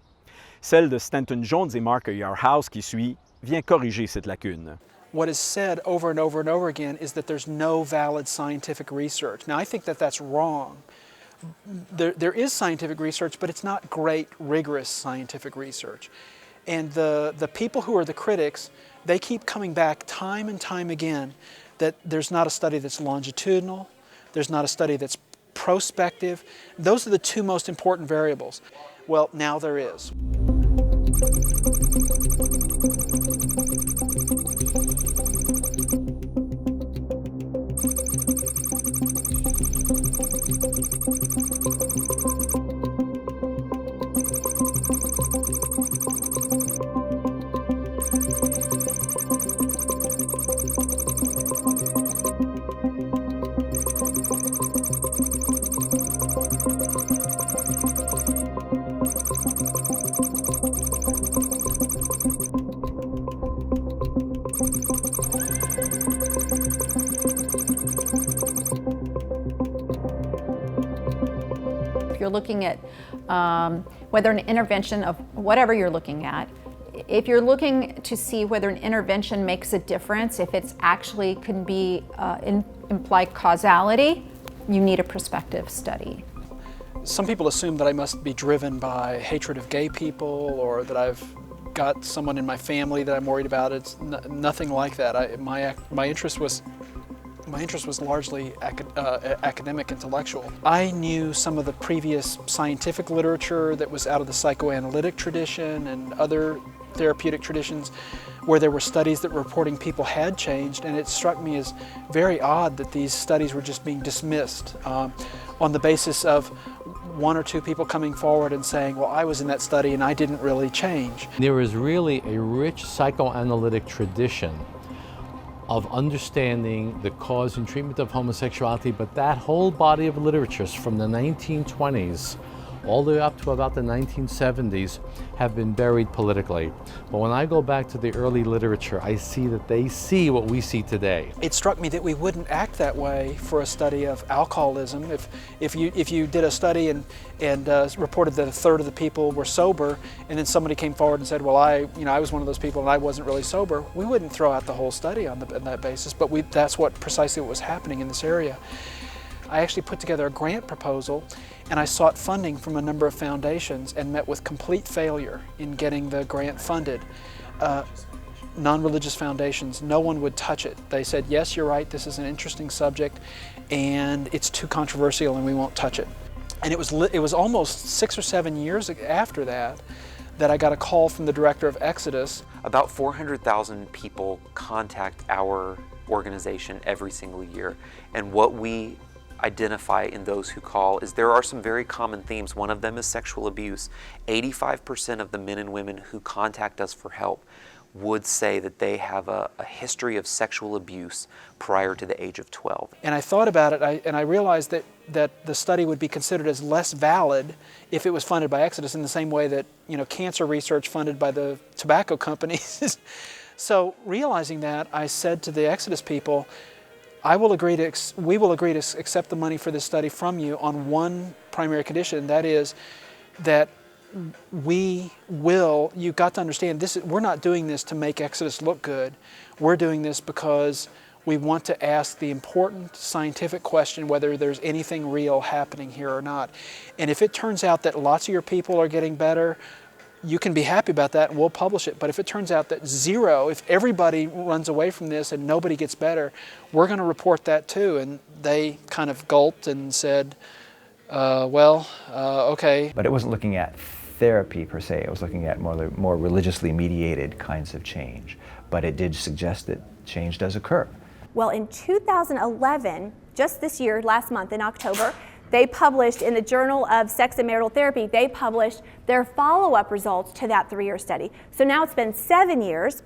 Celle de Stanton Jones et Mark Yarhouse qui suit vient corriger cette lacune. what is said over and over and over again is that there's no valid scientific research. Now, I think that that's wrong. There is scientific research, but it's not great, rigorous scientific research. And the people who are the critics, they keep coming back time and time again that there's not a study that's longitudinal, there's not a study that's prospective. Those are the two most important variables. Well, now there is. If you're looking at whether an intervention of whatever you're looking at, if you're looking to see whether an intervention makes a difference, if it's actually can be imply causality, you need a prospective study. Some people assume that I must be driven by hatred of gay people or that I've got someone in my family that I'm worried about. It's nothing like that. My interest was largely academic, intellectual. I knew some of the previous scientific literature that was out of the psychoanalytic tradition and other therapeutic traditions where there were studies that were reporting people had changed, and it struck me as very odd that these studies were just being dismissed on the basis of one or two people coming forward and saying, well, I was in that study and I didn't really change. There is really a rich psychoanalytic tradition of understanding the cause and treatment of homosexuality, but that whole body of literature from the 1920s all the way up to about the 1970s have been buried politically. But when I go back to the early literature, I see that they see what we see today. It struck me that we wouldn't act that way for a study of alcoholism. If you did a study and reported that a third of the people were sober, and then somebody came forward and said, well, I was one of those people and I wasn't really sober, we wouldn't throw out the whole study on that basis, but that's precisely what was happening in this area. I actually put together a grant proposal and I sought funding from a number of foundations and met with complete failure in getting the grant funded. Non-religious foundations, no one would touch it. They said, yes, you're right, this is an interesting subject and it's too controversial and we won't touch it. And it was almost 6 or 7 years after that I got a call from the director of Exodus. About 400,000 people contact our organization every single year, and what we identify in those who call is there are some very common themes. One of them is sexual abuse. 85% of the men and women who contact us for help would say that they have a history of sexual abuse prior to the age of 12. And I thought about it, and I realized that the study would be considered as less valid if it was funded by Exodus in the same way that cancer research funded by the tobacco companies. So realizing that, I said to the Exodus people, we will agree to accept the money for this study from you on one primary condition, that is that you've got to understand, we're not doing this to make Exodus look good. We're doing this because we want to ask the important scientific question whether there's anything real happening here or not. And if it turns out that lots of your people are getting better, you can be happy about that and we'll publish it. But if it turns out that zero, if everybody runs away from this and nobody gets better, we're going to report that too. And they kind of gulped and said, okay. But it wasn't looking at therapy per se, it was looking at more religiously mediated kinds of change. But it did suggest that change does occur. Well, in 2011, just this year, last month in October, they published in the Journal of Sex and Marital Therapy, they published their follow-up results to that 3-year study. So now it's been 7 years,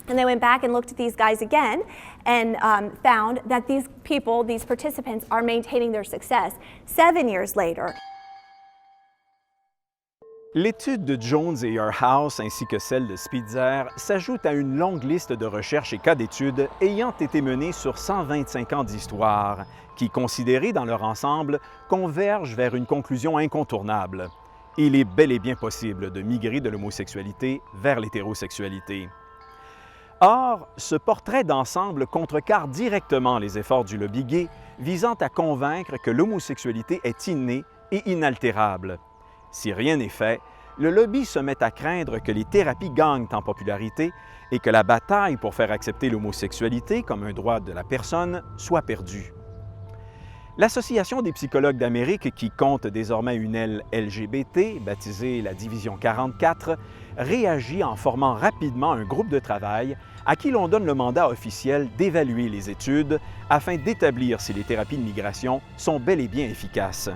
and they went back and looked at these guys again and found that these people, these participants, are maintaining their success 7 years later. L'étude de Jones et Earhouse ainsi que celle de Spitzer s'ajoute à une longue liste de recherches et cas d'études ayant été menées sur 125 ans d'histoire qui, considérées dans leur ensemble, convergent vers une conclusion incontournable. Il est bel et bien possible de migrer de l'homosexualité vers l'hétérosexualité. Or, ce portrait d'ensemble contrecarre directement les efforts du lobby gay visant à convaincre que l'homosexualité est innée et inaltérable. Si rien n'est fait, le lobby se met à craindre que les thérapies gagnent en popularité et que la bataille pour faire accepter l'homosexualité comme un droit de la personne soit perdue. L'Association des psychologues d'Amérique, qui compte désormais une aile LGBT, baptisée la Division 44, réagit en formant rapidement un groupe de travail à qui l'on donne le mandat officiel d'évaluer les études afin d'établir si les thérapies de migration sont bel et bien efficaces.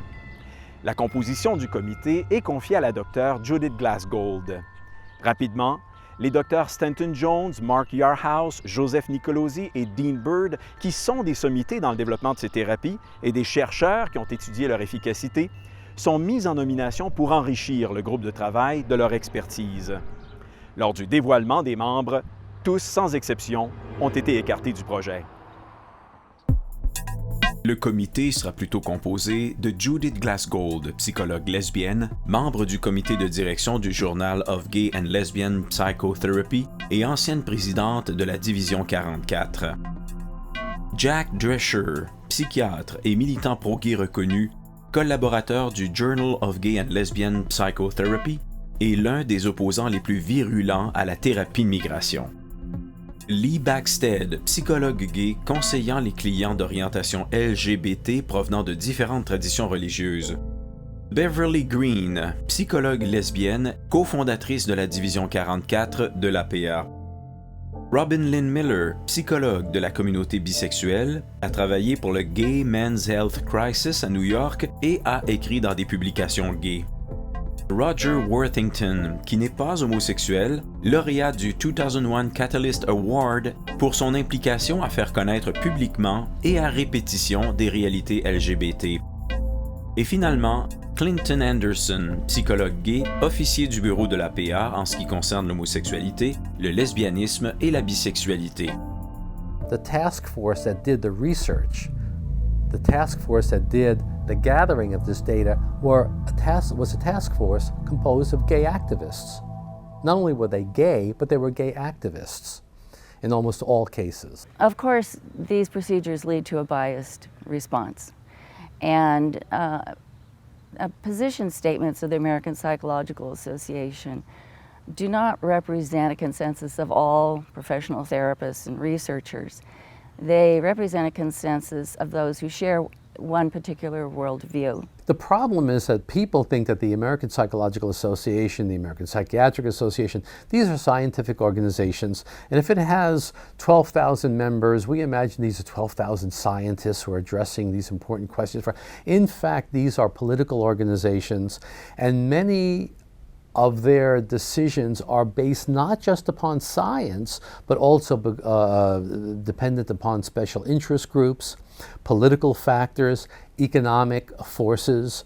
La composition du comité est confiée à la docteure Judith Glassgold. Rapidement, les docteurs Stanton Jones, Mark Yarhouse, Joseph Nicolosi et Dean Bird, qui sont des sommités dans le développement de ces thérapies et des chercheurs qui ont étudié leur efficacité, sont mis en nomination pour enrichir le groupe de travail de leur expertise. Lors du dévoilement des membres, tous, sans exception, ont été écartés du projet. Le comité sera plutôt composé de Judith Glassgold, psychologue lesbienne, membre du comité de direction du Journal of Gay and Lesbian Psychotherapy et ancienne présidente de la Division 44. Jack Drescher, psychiatre et militant pro-gay reconnu, collaborateur du Journal of Gay and Lesbian Psychotherapy et l'un des opposants les plus virulents à la thérapie de migration. Lee Backstead, psychologue gay conseillant les clients d'orientation LGBT provenant de différentes traditions religieuses. Beverly Green, psychologue lesbienne, cofondatrice de la Division 44 de l'APA. Robin Lynn Miller, psychologue de la communauté bisexuelle, a travaillé pour le Gay Men's Health Crisis à New York et a écrit dans des publications gays. Roger Worthington, qui n'est pas homosexuel, lauréat du 2001 Catalyst Award pour son implication à faire connaître publiquement et à répétition des réalités LGBT. Et finalement, Clinton Anderson, psychologue gay, officier du bureau de l'APA en ce qui concerne l'homosexualité, le lesbianisme et la bisexualité. The task force that did the research, the task force that did the gathering of this data was a task force composed of gay activists. Not only were they gay, but they were gay activists in almost all cases. Of course, these procedures lead to a biased response. And position statements of the American Psychological Association do not represent a consensus of all professional therapists and researchers. They represent a consensus of those who share one particular worldview. The problem is that people think that the American Psychological Association, the American Psychiatric Association, these are scientific organizations, and if it has 12,000 members, we imagine these are 12,000 scientists who are addressing these important questions. In fact, these are political organizations, and many of their decisions are based not just upon science, but also dependent upon special interest groups, political factors, economic forces,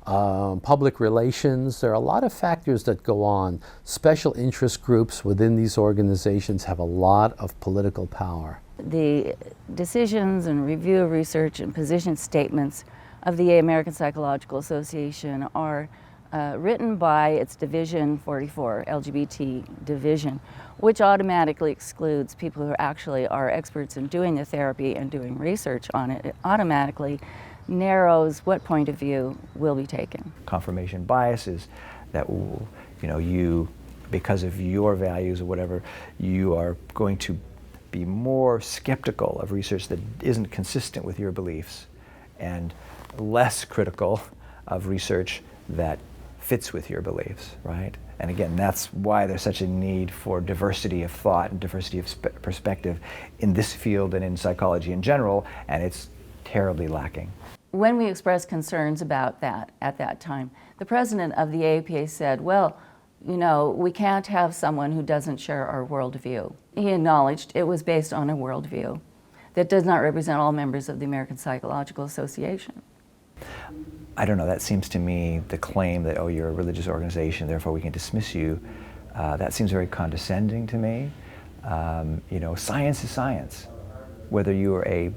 public relations. There are a lot of factors that go on. Special interest groups within these organizations have a lot of political power. The decisions and review of research and position statements of the American Psychological Association are written by its Division 44, LGBT division, which automatically excludes people who actually are experts in doing the therapy and doing research on it. It automatically narrows what point of view will be taken. Confirmation bias is that, you, because of your values or whatever, you are going to be more skeptical of research that isn't consistent with your beliefs and less critical of research that fits with your beliefs, right? And again, that's why there's such a need for diversity of thought and diversity of perspective in this field and in psychology in general, and it's terribly lacking. When we expressed concerns about that at that time, the president of the AAPA said, well, we can't have someone who doesn't share our worldview. He acknowledged it was based on a worldview that does not represent all members of the American Psychological Association. I don't know, that seems to me the claim that, you're a religious organization, therefore we can dismiss you, that seems very condescending to me. Science is science, whether you're a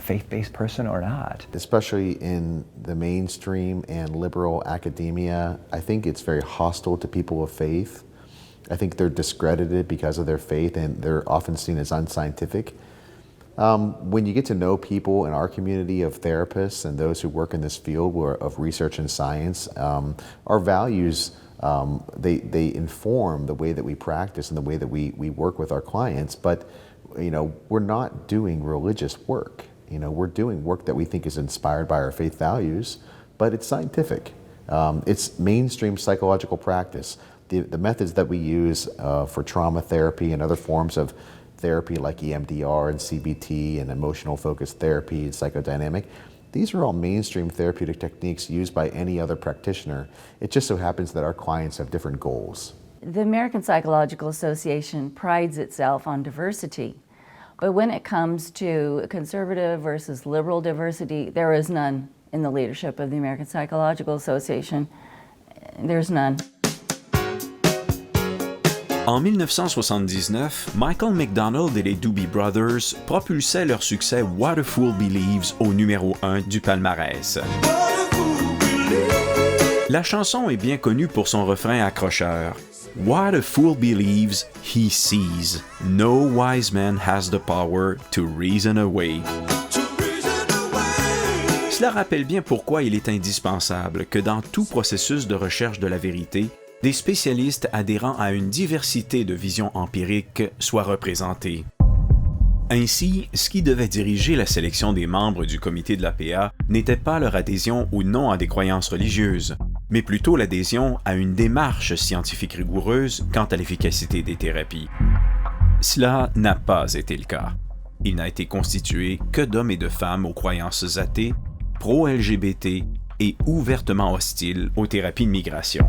faith-based person or not. Especially in the mainstream and liberal academia, I think it's very hostile to people of faith. I think they're discredited because of their faith, and they're often seen as unscientific. When you get to know people in our community of therapists and those who work in this field of research and science, our values, they inform the way that we practice and the way that we work with our clients. But, we're not doing religious work. We're doing work that we think is inspired by our faith values, but it's scientific. It's mainstream psychological practice. The methods that we use for trauma therapy and other forms of therapy like EMDR and CBT and emotional focused therapy and psychodynamic, these are all mainstream therapeutic techniques used by any other practitioner. It just so happens that our clients have different goals. The American Psychological Association prides itself on diversity, but when it comes to conservative versus liberal diversity, there is none in the leadership of the American Psychological Association. There's none. En 1979, Michael McDonald et les Doobie Brothers propulsaient leur succès What a Fool Believes au numéro 1 du palmarès. La chanson est bien connue pour son refrain accrocheur. What a fool believes he sees. No wise man has the power to reason away. Cela rappelle bien pourquoi il est indispensable que dans tout processus de recherche de la vérité, des spécialistes adhérant à une diversité de visions empiriques soient représentés. Ainsi, ce qui devait diriger la sélection des membres du comité de l'APA n'était pas leur adhésion ou non à des croyances religieuses, mais plutôt l'adhésion à une démarche scientifique rigoureuse quant à l'efficacité des thérapies. Cela n'a pas été le cas. Il n'a été constitué que d'hommes et de femmes aux croyances athées, pro-LGBT et ouvertement hostiles aux thérapies de migration.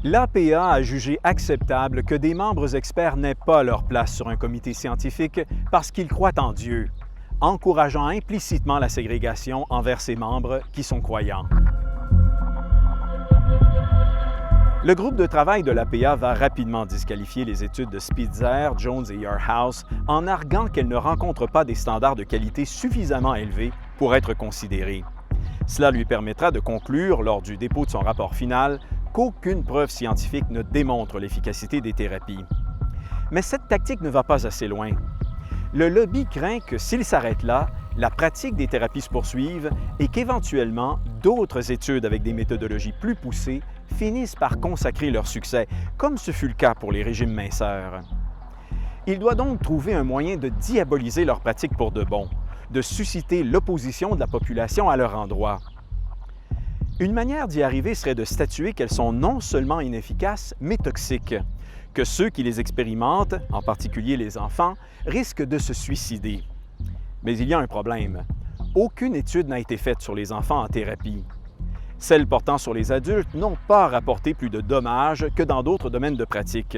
L'APA a jugé acceptable que des membres experts n'aient pas leur place sur un comité scientifique parce qu'ils croient en Dieu, encourageant implicitement la ségrégation envers ses membres qui sont croyants. Le groupe de travail de l'APA va rapidement disqualifier les études de Spitzer, Jones et Yarhouse en arguant qu'elles ne rencontrent pas des standards de qualité suffisamment élevés pour être considérées. Cela lui permettra de conclure, lors du dépôt de son rapport final, qu'aucune preuve scientifique ne démontre l'efficacité des thérapies. Mais cette tactique ne va pas assez loin. Le lobby craint que s'il s'arrête là, la pratique des thérapies se poursuive et qu'éventuellement, d'autres études avec des méthodologies plus poussées finissent par consacrer leur succès, comme ce fut le cas pour les régimes minceurs. Il doit donc trouver un moyen de diaboliser leur pratique pour de bon, de susciter l'opposition de la population à leur endroit. Une manière d'y arriver serait de statuer qu'elles sont non seulement inefficaces, mais toxiques, que ceux qui les expérimentent, en particulier les enfants, risquent de se suicider. Mais il y a un problème. Aucune étude n'a été faite sur les enfants en thérapie. Celles portant sur les adultes n'ont pas rapporté plus de dommages que dans d'autres domaines de pratique.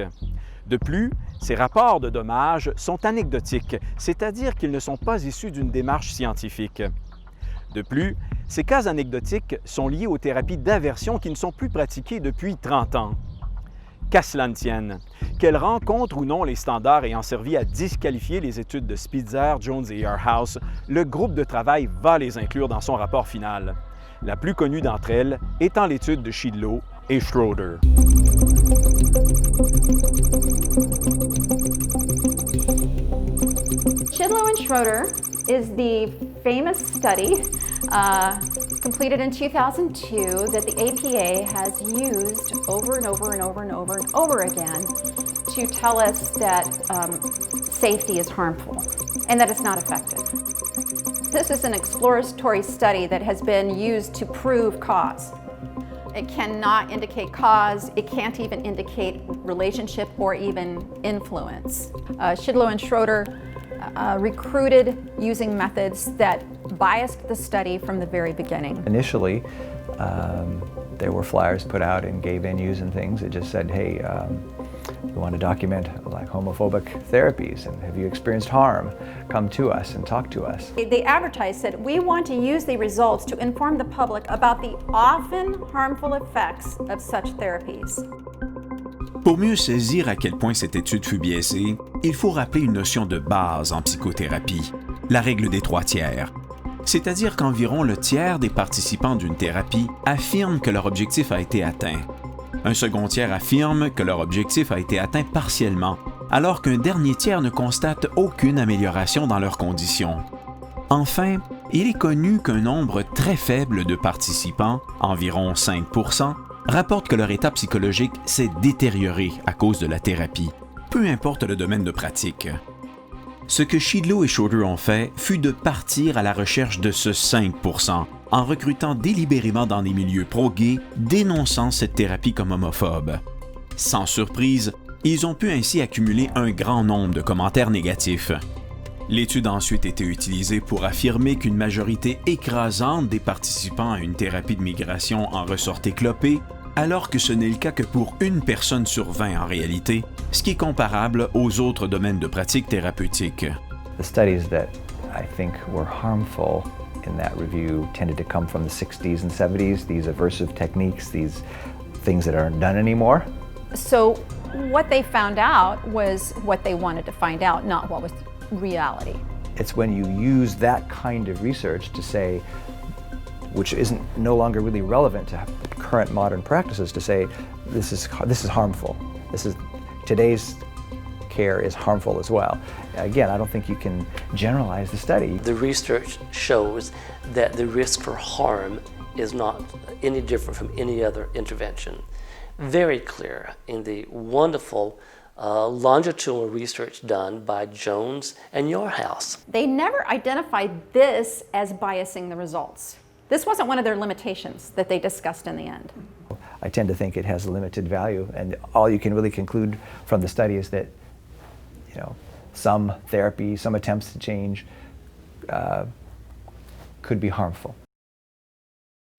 De plus, ces rapports de dommages sont anecdotiques, c'est-à-dire qu'ils ne sont pas issus d'une démarche scientifique. De plus, ces cas anecdotiques sont liés aux thérapies d'aversion qui ne sont plus pratiquées depuis 30 ans. Qu'à cela ne tienne, qu'elles rencontrent ou non les standards ayant servi à disqualifier les études de Spitzer, Jones et Yarhouse, le groupe de travail va les inclure dans son rapport final. La plus connue d'entre elles étant l'étude de Shidlow et Schroeder. Shidlow and Schroeder is the famous study completed in 2002 that the APA has used over and over and over and over and over again to tell us that safety is harmful and that it's not effective. This is an exploratory study that has been used to prove cause. It cannot indicate cause, it can't even indicate relationship or even influence. Shidlow and Schroeder recruited using methods that biased the study from the very beginning. Initially, there were flyers put out in gay venues and things that just said, hey, we want to document like homophobic therapies, and have you experienced harm? Come to us and talk to us. They advertised that we want to use the results to inform the public about the often harmful effects of such therapies. Pour mieux saisir à quel point cette étude fut biaisée, il faut rappeler une notion de base en psychothérapie, la règle des 3 tiers. C'est-à-dire qu'environ le tiers des participants d'une thérapie affirment que leur objectif a été atteint. Un second tiers affirme que leur objectif a été atteint partiellement, alors qu'un dernier tiers ne constate aucune amélioration dans leurs conditions. Enfin, il est connu qu'un nombre très faible de participants, environ 5%, rapportent que leur état psychologique s'est détérioré à cause de la thérapie, peu importe le domaine de pratique. Ce que Shidlow et Schroeder ont fait fut de partir à la recherche de ce 5%, en recrutant délibérément dans des milieux pro-gays, dénonçant cette thérapie comme homophobe. Sans surprise, ils ont pu ainsi accumuler un grand nombre de commentaires négatifs. L'étude a ensuite été utilisée pour affirmer qu'une majorité écrasante des participants à une thérapie de migration en ressort éclopée, alors que ce n'est le cas que pour 1 personne sur 20 en réalité, ce qui est comparable aux autres domaines de pratique thérapeutique. The studies that I think were harmful in that review tended to come from the 60s and 70s, these aversive techniques, these things that aren't done anymore. So what they found out was what they wanted to find out, not what was reality. It's when you use that kind of research to say, which isn't no longer really relevant to current modern practices, to say this is harmful. Today's care is harmful as well. Again, I don't think you can generalize the study. The research shows that the risk for harm is not any different from any other intervention. Very clear in the wonderful longitudinal research done by Jones and Yarhouse. They never identified this as biasing the results. This wasn't one of their limitations that they discussed in the end. I tend to think it has a limited value, and all you can really conclude from the study is that, some therapy, some attempts to change could be harmful.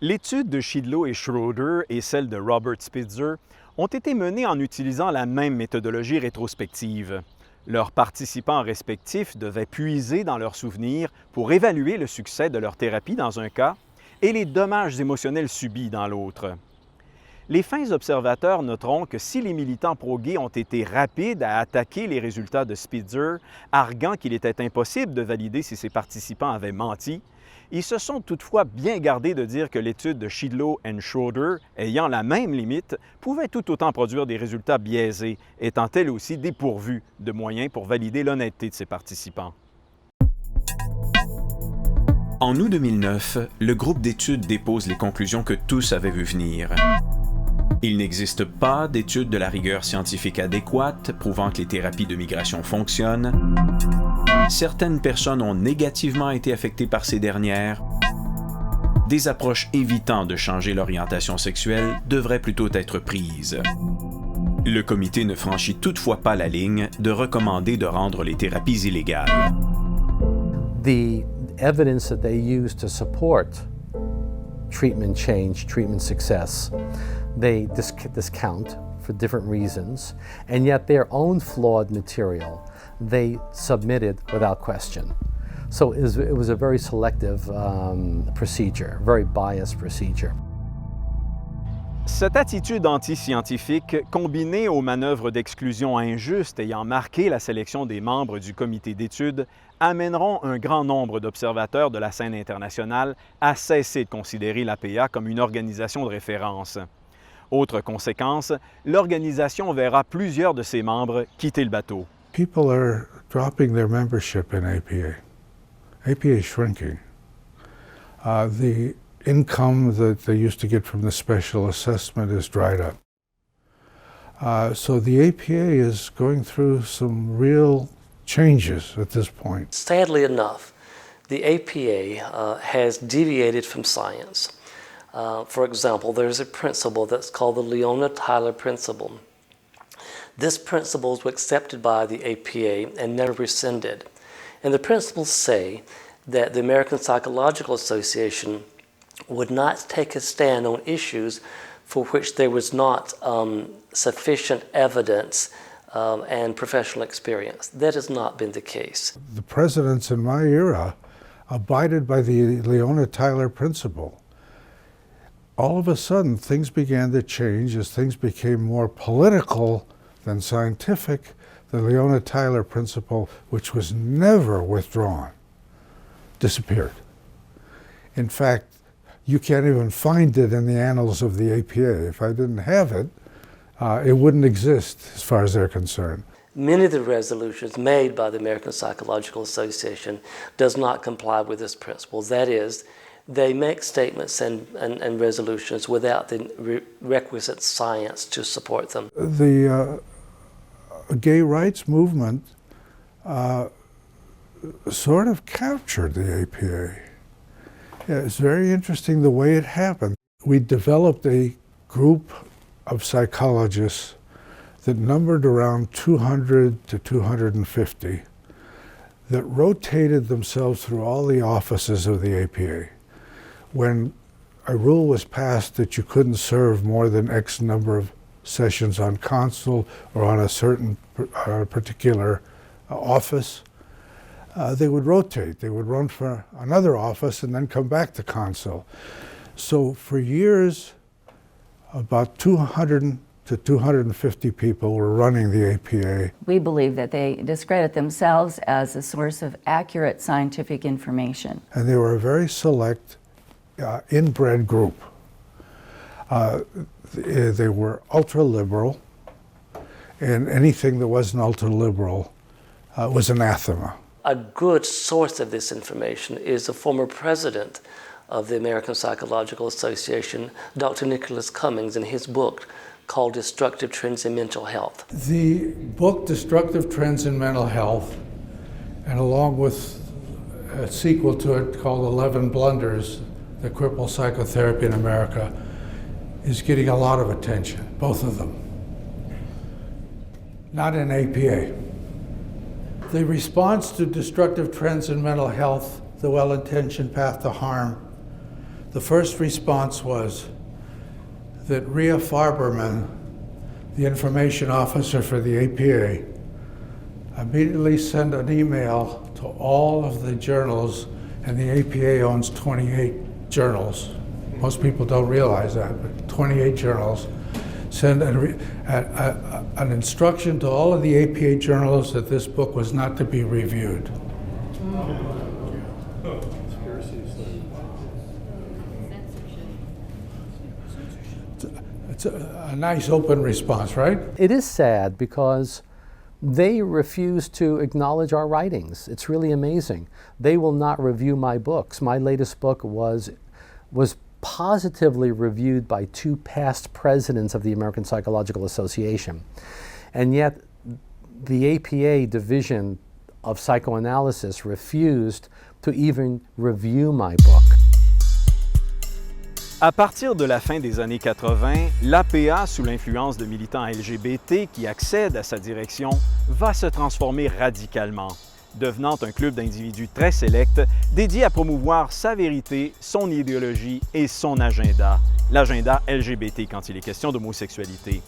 L'étude de Shidlow et Schroeder et celle de Robert Spitzer ont été menées en utilisant la même méthodologie rétrospective. Leurs participants respectifs devaient puiser dans leurs souvenirs pour évaluer le succès de leur thérapie dans un cas et les dommages émotionnels subis dans l'autre. Les fins observateurs noteront que si les militants pro-gays ont été rapides à attaquer les résultats de Spitzer, arguant qu'il était impossible de valider si ses participants avaient menti, ils se sont toutefois bien gardés de dire que l'étude de Shidlow et Schroeder, ayant la même limite, pouvait tout autant produire des résultats biaisés, étant elle aussi dépourvue de moyens pour valider l'honnêteté de ses participants. En août 2009, le groupe d'études dépose les conclusions que tous avaient vu venir. Il n'existe pas d'études de la rigueur scientifique adéquate prouvant que les thérapies de migration fonctionnent. Certaines personnes ont négativement été affectées par ces dernières. Des approches évitant de changer l'orientation sexuelle devraient plutôt être prises. Le comité ne franchit toutefois pas la ligne de recommander de rendre les thérapies illégales. The evidence that they use to support treatment change, treatment success, they discount for different reasons, and yet their own flawed material they submitted without question. So it was a very selective procedure, very biased procedure. Cette attitude anti-scientifique, combinée aux manœuvres d'exclusion injustes ayant marqué la sélection des membres du comité d'études, amèneront un grand nombre d'observateurs de la scène internationale à cesser de considérer l'APA comme une organisation de référence. Autre conséquence, l'organisation verra plusieurs de ses membres quitter le bateau. People are dropping their membership in APA. APA is shrinking. The income that they used to get from the special assessment is dried up. So the APA is going through some real changes at this point. Sadly enough, the APA has deviated from science. For example, there's a principle that's called the Leona-Tyler principle. This principle was accepted by the APA and never rescinded. And the principles say that the American Psychological Association would not take a stand on issues for which there was not sufficient evidence and professional experience. That has not been the case. The presidents in my era abided by the Leona-Tyler principle. All of a sudden, things began to change as things became more political than scientific. The Leona-Tyler principle, which was never withdrawn, disappeared. In fact, you can't even find it in the annals of the APA. If I didn't have it, it wouldn't exist as far as they're concerned. Many of the resolutions made by the American Psychological Association does not comply with this principle. That is, they make statements and resolutions without the requisite science to support them. The gay rights movement sort of captured the APA. Yeah, it's very interesting the way it happened. We developed a group of psychologists that numbered around 200 to 250 that rotated themselves through all the offices of the APA. When a rule was passed that you couldn't serve more than X number of sessions on console or on a certain particular office, they would rotate. They would run for another office and then come back to console. So for years, about 200 to 250 people were running the APA. We believe that they discredit themselves as a source of accurate scientific information. And they were a very select, inbred group. They were ultra-liberal, and anything that wasn't ultra-liberal was anathema. A good source of this information is the former president of the American Psychological Association, Dr. Nicholas Cummings, in his book called Destructive Trends in Mental Health. The book Destructive Trends in Mental Health, and along with a sequel to it called 11 Blunders That Cripple Psychotherapy in America, is getting a lot of attention, both of them. Not in APA. The response to Destructive Trends in Mental Health, The Well-Intentioned Path to Harm, the first response was that Rhea Farberman, the information officer for the APA, immediately sent an email to all of the journals, and the APA owns 28 journals. Most people don't realize that, but 28 journals. Send an instruction to all of the APA journals that this book was not to be reviewed. It's a nice open response, right? It is sad because they refuse to acknowledge our writings. It's really amazing. They will not review my books. My latest book was positively reviewed by 2 past presidents of the American Psychological Association. And yet the APA Division of Psychoanalysis refused to even review my book. À partir de la fin des années 80, l'APA, sous l'influence de militants LGBT qui accèdent à sa direction, va se transformer radicalement, devenant un club d'individus très sélects dédié à promouvoir sa vérité, son idéologie et son agenda, l'agenda LGBT quand il est question d'homosexualité.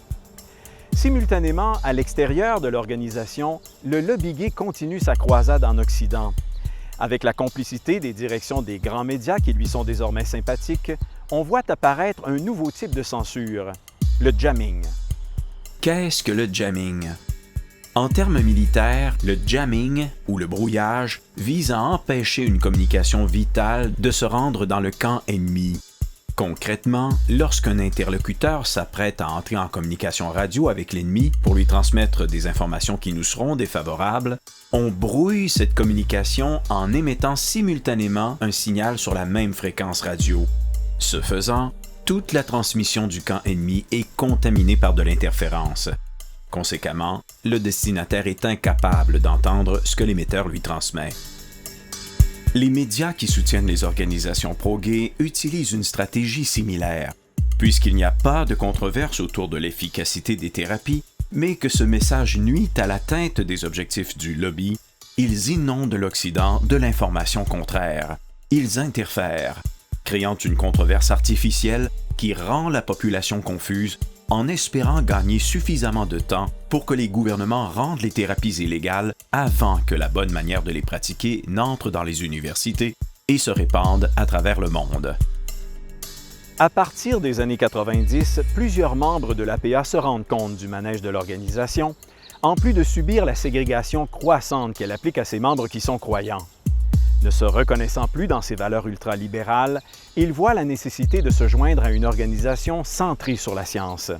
Simultanément, à l'extérieur de l'organisation, le lobby gay continue sa croisade en Occident. Avec la complicité des directions des grands médias qui lui sont désormais sympathiques, on voit apparaître un nouveau type de censure, le jamming. Qu'est-ce que le jamming? En termes militaires, le jamming, ou le brouillage, vise à empêcher une communication vitale de se rendre dans le camp ennemi. Concrètement, lorsqu'un interlocuteur s'apprête à entrer en communication radio avec l'ennemi pour lui transmettre des informations qui nous seront défavorables, on brouille cette communication en émettant simultanément un signal sur la même fréquence radio. Ce faisant, toute la transmission du camp ennemi est contaminée par de l'interférence. Conséquemment, le destinataire est incapable d'entendre ce que l'émetteur lui transmet. Les médias qui soutiennent les organisations pro-gays utilisent une stratégie similaire. Puisqu'il n'y a pas de controverse autour de l'efficacité des thérapies, mais que ce message nuit à l'atteinte des objectifs du lobby, ils inondent l'Occident de l'information contraire. Ils interfèrent, créant une controverse artificielle qui rend la population confuse en espérant gagner suffisamment de temps pour que les gouvernements rendent les thérapies illégales avant que la bonne manière de les pratiquer n'entre dans les universités et se répande à travers le monde. À partir des années 90, plusieurs membres de l'APA se rendent compte du manège de l'organisation, en plus de subir la ségrégation croissante qu'elle applique à ses membres qui sont croyants. Ne se reconnaissant plus dans ses valeurs ultralibérales, il voit la nécessité de se joindre à une organisation centrée sur la science.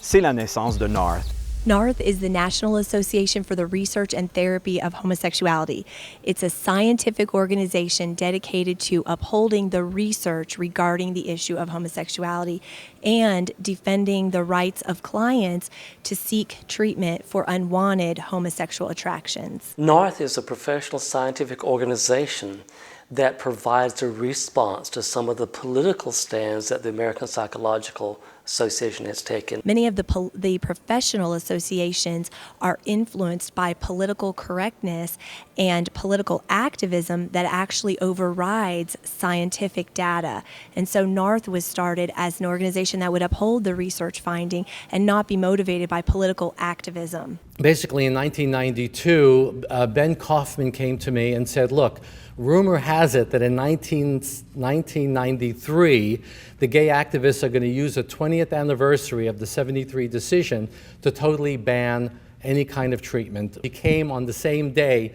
C'est la naissance de NARTH. NARTH is the National Association for the Research and Therapy of Homosexuality. It's a scientific organization dedicated to upholding the research regarding the issue of homosexuality and defending the rights of clients to seek treatment for unwanted homosexual attractions. NARTH is a professional scientific organization that provides a response to some of the political stands that the American Psychological Association has taken. Many of the professional associations are influenced by political correctness and political activism that actually overrides scientific data. And so NARTH was started as an organization that would uphold the research finding and not be motivated by political activism. Basically, in 1992, Ben Kaufman came to me and said, look, rumor has it that in 1993, the gay activists are going to use the 20th anniversary of the 73 decision to totally ban any kind of treatment. It came on the same day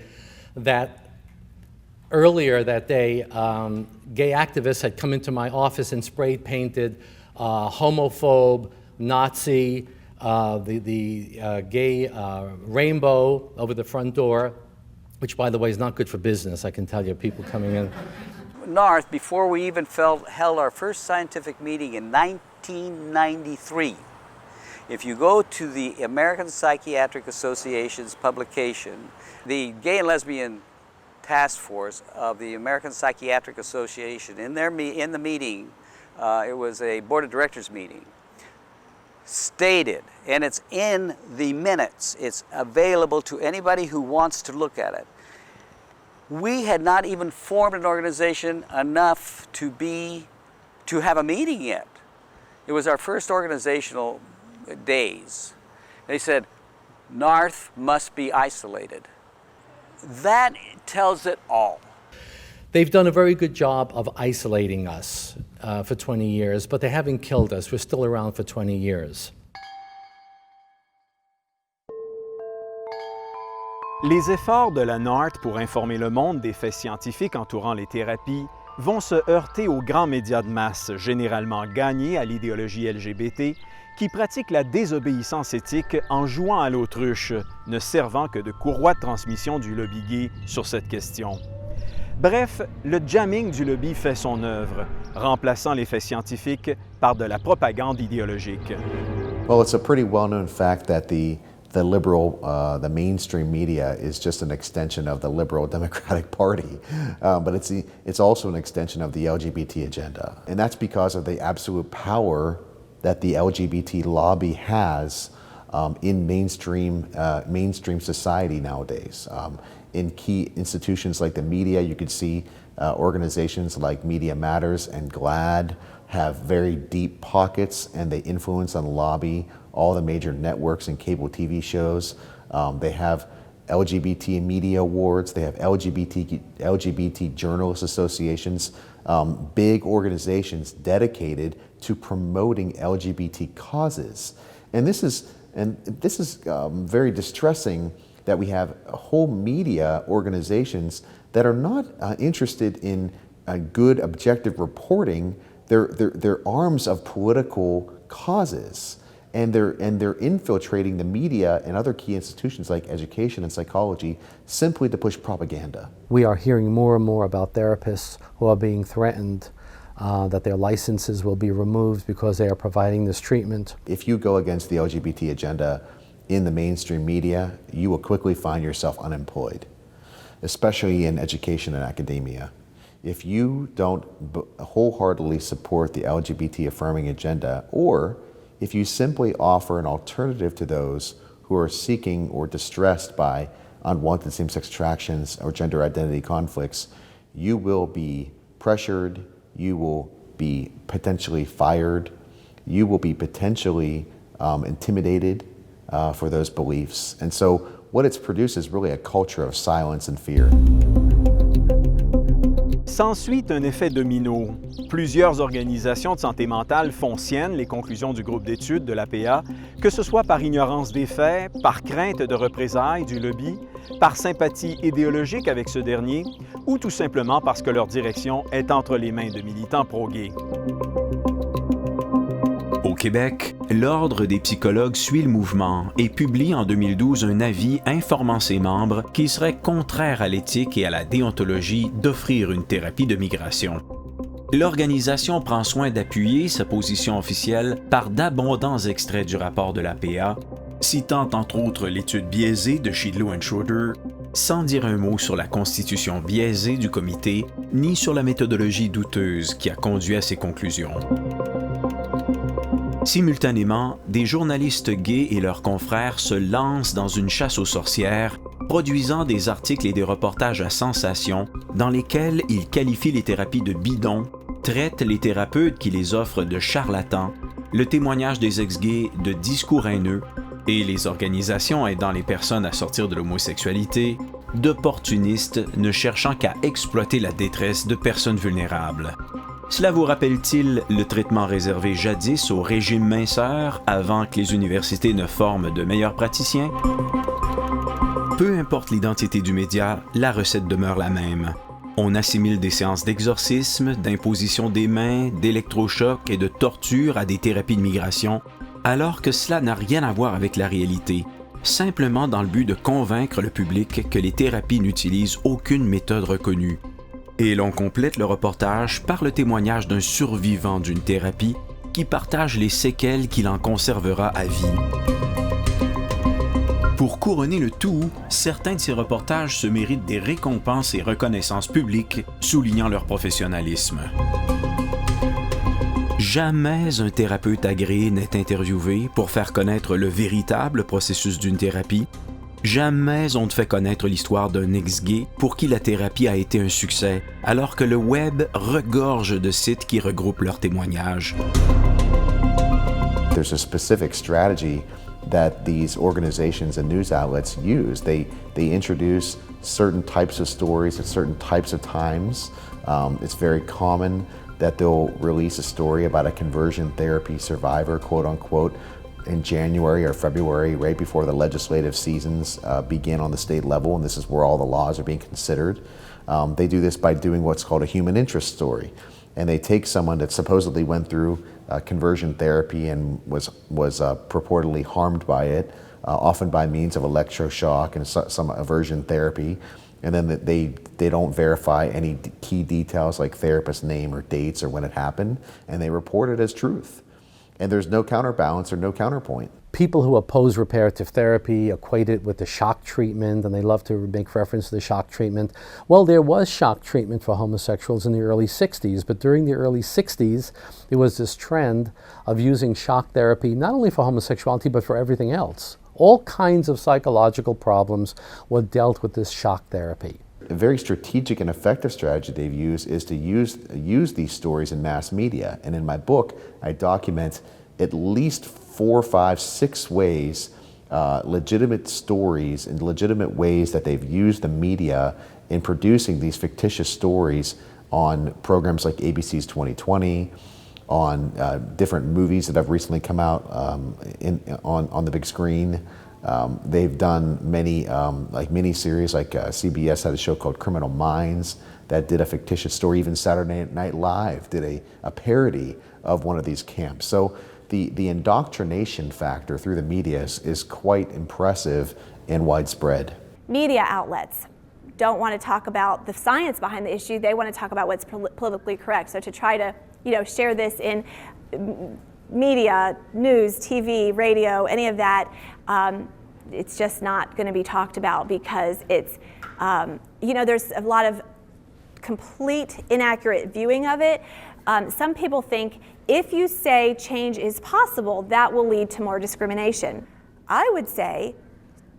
that earlier that day, gay activists had come into my office and spray painted homophobe, Nazi, the gay rainbow over the front door, which, by the way, is not good for business, I can tell you, people coming in. NARTH, before we even held our first scientific meeting in 1993, if you go to the American Psychiatric Association's publication, the Gay and Lesbian Task Force of the American Psychiatric Association, in the meeting, it was a board of directors meeting, stated, and it's in the minutes, it's available to anybody who wants to look at it. We had not even formed an organization enough to have a meeting yet. It was our first organizational days. They said, NARTH must be isolated. That tells it all. They've done a very good job of isolating us for 20 years, but they haven't killed us. We're still around for 20 years. Les efforts de la NARTH pour informer le monde des faits scientifiques entourant les thérapies vont se heurter aux grands médias de masse, généralement gagnés à l'idéologie LGBT, qui pratiquent la désobéissance éthique en jouant à l'autruche, ne servant que de courroie de transmission du lobby gay sur cette question. Bref, le jamming du lobby fait son œuvre, remplaçant les faits scientifiques par de la propagande idéologique. Well, it's a pretty well-known fact that the liberal, the mainstream media is just an extension of the liberal Democratic Party, but it's also an extension of the LGBT agenda. And that's because of the absolute power that the LGBT lobby has in mainstream society nowadays. In key institutions like the media, you could see organizations like Media Matters and GLAAD have very deep pockets, and they influence and lobby all the major networks and cable TV shows. They have LGBT media awards. They have LGBT journalist associations, big organizations dedicated to promoting LGBT causes. And this is very distressing that we have whole media organizations that are not interested in good objective reporting. They're arms of political causes. And they're infiltrating the media and other key institutions like education and psychology simply to push propaganda. We are hearing more and more about therapists who are being threatened that their licenses will be removed because they are providing this treatment. If you go against the LGBT agenda in the mainstream media, you will quickly find yourself unemployed, especially in education and academia. If you don't wholeheartedly support the LGBT affirming agenda, or if you simply offer an alternative to those who are seeking or distressed by unwanted same-sex attractions or gender identity conflicts, you will be pressured, you will be potentially fired, you will be potentially intimidated for those beliefs. And so what it's produced is really a culture of silence and fear. S'ensuit un effet domino. Plusieurs organisations de santé mentale font siennes les conclusions du groupe d'études de l'APA, que ce soit par ignorance des faits, par crainte de représailles du lobby, par sympathie idéologique avec ce dernier, ou tout simplement parce que leur direction est entre les mains de militants pro-gays. Au Québec, l'Ordre des psychologues suit le mouvement et publie en 2012 un avis informant ses membres qu'il serait contraire à l'éthique et à la déontologie d'offrir une thérapie de migration. L'organisation prend soin d'appuyer sa position officielle par d'abondants extraits du rapport de l'APA, citant entre autres l'étude biaisée de Shidlow et Schroeder, sans dire un mot sur la constitution biaisée du comité, ni sur la méthodologie douteuse qui a conduit à ses conclusions. Simultanément, des journalistes gays et leurs confrères se lancent dans une chasse aux sorcières, produisant des articles et des reportages à sensation dans lesquels ils qualifient les thérapies de bidons, traitent les thérapeutes qui les offrent de charlatans, le témoignage des ex-gays de discours haineux et les organisations aidant les personnes à sortir de l'homosexualité d'opportunistes ne cherchant qu'à exploiter la détresse de personnes vulnérables. Cela vous rappelle-t-il le traitement réservé jadis au régime minceur avant que les universités ne forment de meilleurs praticiens? Peu importe l'identité du média, la recette demeure la même. On assimile des séances d'exorcisme, d'imposition des mains, d'électrochocs et de torture à des thérapies de migration, alors que cela n'a rien à voir avec la réalité, simplement dans le but de convaincre le public que les thérapies n'utilisent aucune méthode reconnue. Et l'on complète le reportage par le témoignage d'un survivant d'une thérapie qui partage les séquelles qu'il en conservera à vie. Pour couronner le tout, certains de ces reportages se méritent des récompenses et reconnaissances publiques, soulignant leur professionnalisme. Jamais un thérapeute agréé n'est interviewé pour faire connaître le véritable processus d'une thérapie. Jamais on ne fait connaître l'histoire d'un ex-gay pour qui la thérapie a été un succès, alors que le web regorge de sites qui regroupent leurs témoignages. There's a specific strategy that these organizations and news outlets use. They introduce certain types of stories at certain types of times. It's very common that they'll release a story about a conversion therapy survivor, quote unquote, in January or February, right before the legislative seasons begin on the state level, and this is where all the laws are being considered. They do this by doing what's called a human interest story. And they take someone that supposedly went through conversion therapy and was purportedly harmed by it, often by means of electroshock and some aversion therapy, and then they don't verify any key details like therapist name or dates or when it happened, and they report it as truth. And there's no counterbalance or no counterpoint. People who oppose reparative therapy equate it with the shock treatment, and they love to make reference to the shock treatment. Well, there was shock treatment for homosexuals in the early 60s, but during the early 60s, there was this trend of using shock therapy not only for homosexuality, but for everything else. All kinds of psychological problems were dealt with this shock therapy. A very strategic and effective strategy they've used is to use these stories in mass media. And in my book, I document at least 4, 5, 6 ways, legitimate stories and legitimate ways that they've used the media in producing these fictitious stories on programs like ABC's 2020, on different movies that have recently come out on the big screen. They've done many like mini-series, like CBS had a show called Criminal Minds that did a fictitious story. Even Saturday Night Live did a parody of one of these camps. So the indoctrination factor through the media is quite impressive and widespread. Media outlets don't want to talk about the science behind the issue. They want to talk about what's politically correct. So to try to share this in media, news, TV, radio, any of that, it's just not going to be talked about because it's, there's a lot of complete inaccurate viewing of it. Some people think if you say change is possible, that will lead to more discrimination. I would say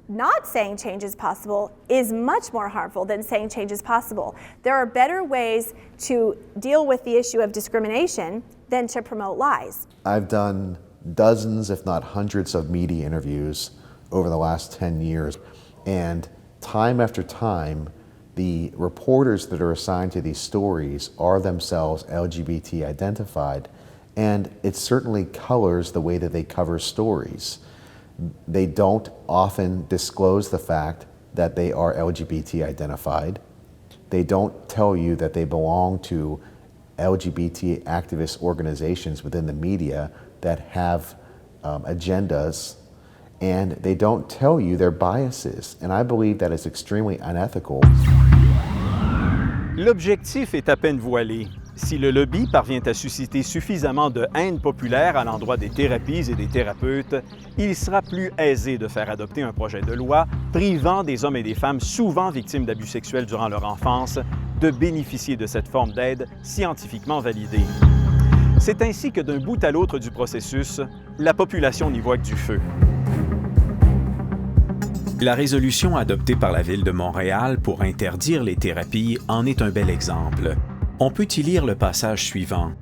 not saying change is possible is much more harmful than saying change is possible. There are better ways to deal with the issue of discrimination than to promote lies. I've done dozens, if not hundreds, of media interviews over the last 10 years. And time after time, the reporters that are assigned to these stories are themselves LGBT identified, and it certainly colors the way that they cover stories. They don't often disclose the fact that they are LGBT identified. They don't tell you that they belong to LGBT activist organizations within the media that have agendas, and they don't tell you their biases. And I believe that is extremely unethical. L'objectif est à peine voilé. Si le lobby parvient à susciter suffisamment de haine populaire à l'endroit des thérapies et des thérapeutes, il sera plus aisé de faire adopter un projet de loi privant des hommes et des femmes souvent victimes d'abus sexuels durant leur enfance de bénéficier de cette forme d'aide scientifiquement validée. C'est ainsi que d'un bout à l'autre du processus, la population n'y voit que du feu. La résolution adoptée par la Ville de Montréal pour interdire les thérapies en est un bel exemple. On peut y lire le passage suivant.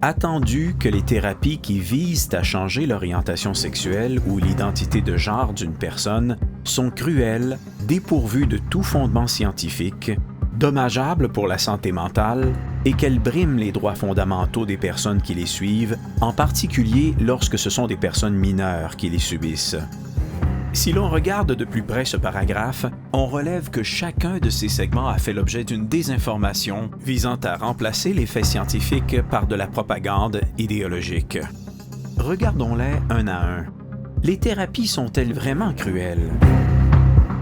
Attendu que les thérapies qui visent à changer l'orientation sexuelle ou l'identité de genre d'une personne sont cruelles, dépourvues de tout fondement scientifique, dommageables pour la santé mentale et qu'elles briment les droits fondamentaux des personnes qui les suivent, en particulier lorsque ce sont des personnes mineures qui les subissent. Si l'on regarde de plus près ce paragraphe, on relève que chacun de ces segments a fait l'objet d'une désinformation visant à remplacer les faits scientifiques par de la propagande idéologique. Regardons-les un à un. Les thérapies sont-elles vraiment cruelles?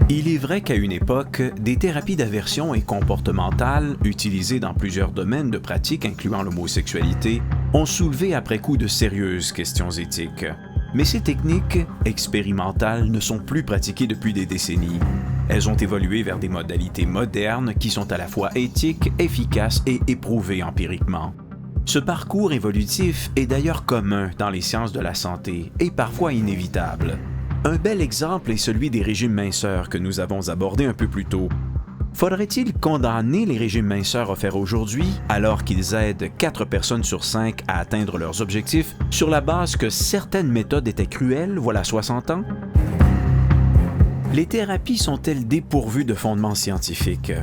Il est vrai qu'à une époque, des thérapies d'aversion et comportementales, utilisées dans plusieurs domaines de pratique incluant l'homosexualité, ont soulevé après coup de sérieuses questions éthiques. Mais ces techniques expérimentales ne sont plus pratiquées depuis des décennies. Elles ont évolué vers des modalités modernes qui sont à la fois éthiques, efficaces et éprouvées empiriquement. Ce parcours évolutif est d'ailleurs commun dans les sciences de la santé et parfois inévitable. Un bel exemple est celui des régimes minceurs que nous avons abordés un peu plus tôt. Faudrait-il condamner les régimes minceurs offerts aujourd'hui, alors qu'ils aident 4 personnes sur 5 à atteindre leurs objectifs, sur la base que certaines méthodes étaient cruelles, voilà 60 ans? Les thérapies sont-elles dépourvues de fondements scientifiques?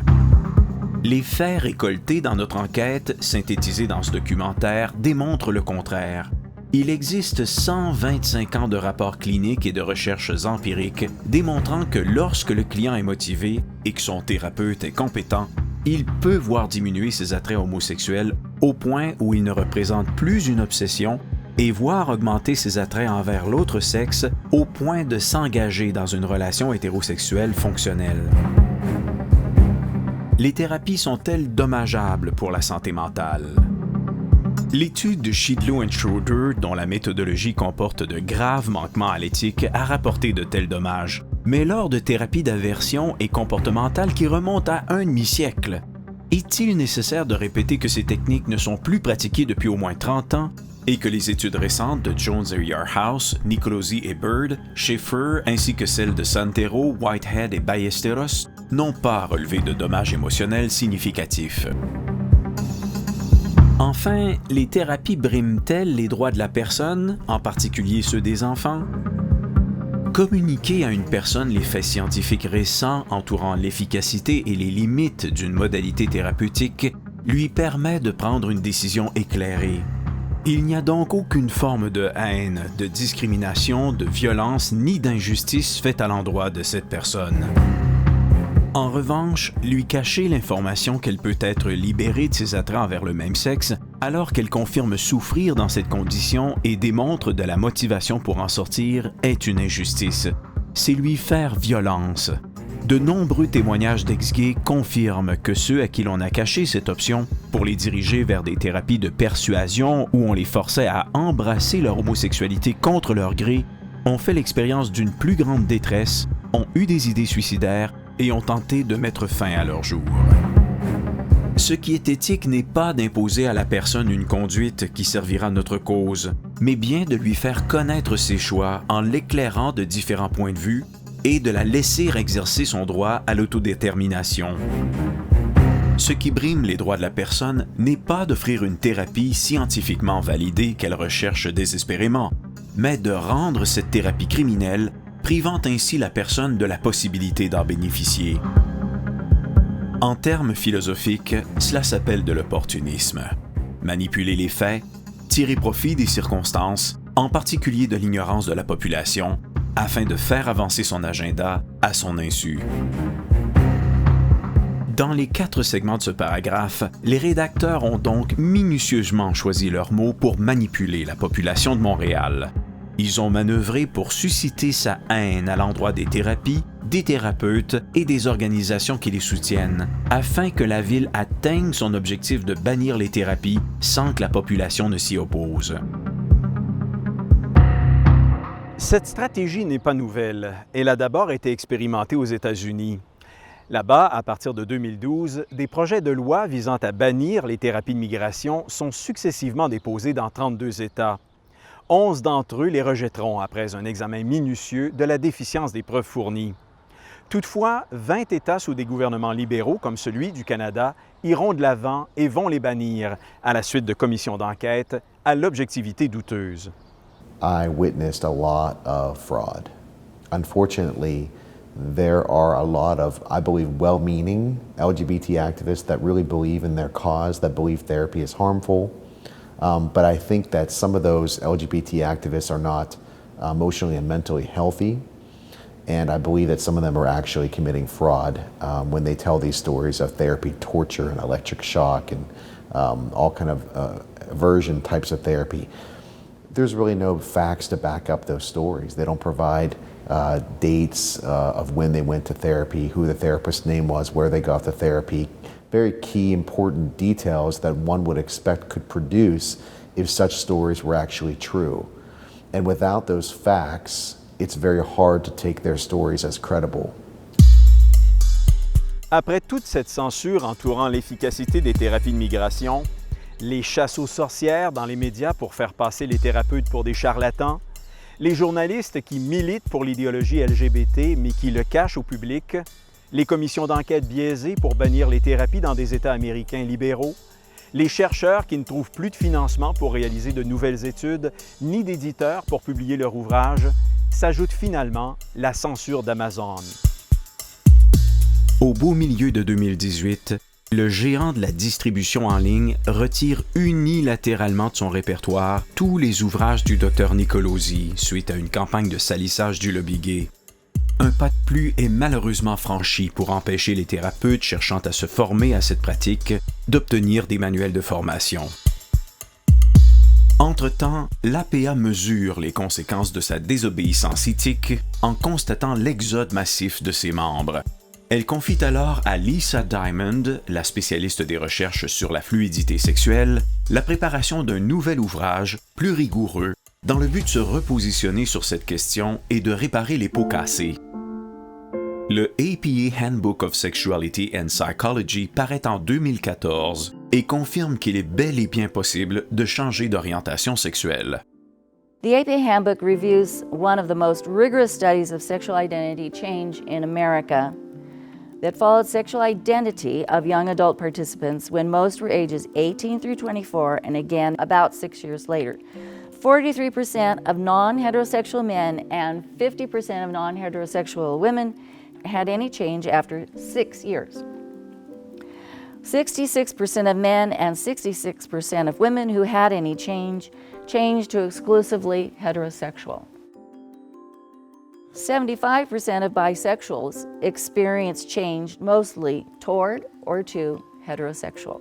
Les faits récoltés dans notre enquête, synthétisés dans ce documentaire, démontrent le contraire. Il existe 125 ans de rapports cliniques et de recherches empiriques démontrant que lorsque le client est motivé et que son thérapeute est compétent, il peut voir diminuer ses attraits homosexuels au point où il ne représente plus une obsession et voir augmenter ses attraits envers l'autre sexe au point de s'engager dans une relation hétérosexuelle fonctionnelle. Les thérapies sont-elles dommageables pour la santé mentale? L'étude de Shidlow et Schroeder, dont la méthodologie comporte de graves manquements à l'éthique, a rapporté de tels dommages. Mais lors de thérapies d'aversion et comportementales qui remontent à un demi-siècle, est-il nécessaire de répéter que ces techniques ne sont plus pratiquées depuis au moins 30 ans et que les études récentes de Jones et Yarhouse, Nicolosi et Bird, Schaeffer, ainsi que celles de Santero, Whitehead et Ballesteros n'ont pas relevé de dommages émotionnels significatifs? Enfin, les thérapies briment-elles les droits de la personne, en particulier ceux des enfants? Communiquer à une personne les faits scientifiques récents entourant l'efficacité et les limites d'une modalité thérapeutique lui permet de prendre une décision éclairée. Il n'y a donc aucune forme de haine, de discrimination, de violence ni d'injustice faite à l'endroit de cette personne. En revanche, lui cacher l'information qu'elle peut être libérée de ses attraits envers le même sexe, alors qu'elle confirme souffrir dans cette condition et démontre de la motivation pour en sortir, est une injustice. C'est lui faire violence. De nombreux témoignages d'ex-gays confirment que ceux à qui l'on a caché cette option pour les diriger vers des thérapies de persuasion où on les forçait à embrasser leur homosexualité contre leur gré ont fait l'expérience d'une plus grande détresse, ont eu des idées suicidaires et ont tenté de mettre fin à leur jour. Ce qui est éthique n'est pas d'imposer à la personne une conduite qui servira notre cause, mais bien de lui faire connaître ses choix en l'éclairant de différents points de vue et de la laisser exercer son droit à l'autodétermination. Ce qui brime les droits de la personne n'est pas d'offrir une thérapie scientifiquement validée qu'elle recherche désespérément, mais de rendre cette thérapie criminelle, privant ainsi la personne de la possibilité d'en bénéficier. En termes philosophiques, cela s'appelle de l'opportunisme. Manipuler les faits, tirer profit des circonstances, en particulier de l'ignorance de la population, afin de faire avancer son agenda à son insu. Dans les 4 segments de ce paragraphe, les rédacteurs ont donc minutieusement choisi leurs mots pour manipuler la population de Montréal. Ils ont manœuvré pour susciter sa haine à l'endroit des thérapies, des thérapeutes et des organisations qui les soutiennent, afin que la ville atteigne son objectif de bannir les thérapies sans que la population ne s'y oppose. Cette stratégie n'est pas nouvelle. Elle a d'abord été expérimentée aux États-Unis. Là-bas, à partir de 2012, des projets de loi visant à bannir les thérapies de migration sont successivement déposés dans 32 États. 11 d'entre eux les rejetteront après un examen minutieux de la déficience des preuves fournies. Toutefois, 20 États sous des gouvernements libéraux, comme celui du Canada, iront de l'avant et vont les bannir, à la suite de commissions d'enquête à l'objectivité douteuse. I witnessed a lot of fraud. Unfortunately, there are a lot of, I believe, well-meaning LGBT activists that really believe in their cause, that believe therapy is harmful. But I think that some of those LGBT activists are not emotionally and mentally healthy. And I believe that some of them are actually committing fraud when they tell these stories of therapy, torture, and electric shock, and all kind of aversion types of therapy. There's really no facts to back up those stories. They don't provide dates of when they went to therapy, who the therapist's name was, where they got the therapy. Very key, important details that one would expect could produce if such stories were actually true. And without those facts, it's very hard to take their stories as credible. Après toute cette censure entourant l'efficacité des thérapies de migration, les chasses aux sorcières dans les médias pour faire passer les thérapeutes pour des charlatans, les journalistes qui militent pour l'idéologie LGBT mais qui le cachent au public, les commissions d'enquête biaisées pour bannir les thérapies dans des États américains libéraux, les chercheurs qui ne trouvent plus de financement pour réaliser de nouvelles études, ni d'éditeurs pour publier leur ouvrage, s'ajoute finalement la censure d'Amazon. Au beau milieu de 2018, le géant de la distribution en ligne retire unilatéralement de son répertoire tous les ouvrages du Dr Nicolosi suite à une campagne de salissage du lobby gay. Un pas de plus est malheureusement franchi pour empêcher les thérapeutes cherchant à se former à cette pratique d'obtenir des manuels de formation. Entre-temps, l'APA mesure les conséquences de sa désobéissance éthique en constatant l'exode massif de ses membres. Elle confie alors à Lisa Diamond, la spécialiste des recherches sur la fluidité sexuelle, la préparation d'un nouvel ouvrage plus rigoureux dans le but de se repositionner sur cette question et de réparer les pots cassés. Le APA Handbook of Sexuality and Psychology paraît en 2014 et confirme qu'il est bel et bien possible de changer d'orientation sexuelle. The APA Handbook reviews one of the most rigorous studies of sexual identity change in America that followed sexual identity of young adult participants when most were ages 18 through 24 and again about 6 years later. 43% of non-heterosexual men and 50% of non-heterosexual women had any change after 6 years. 66% of men and 66% of women who had any change changed to exclusively heterosexual. 75% of bisexuals experienced change mostly toward or to heterosexual.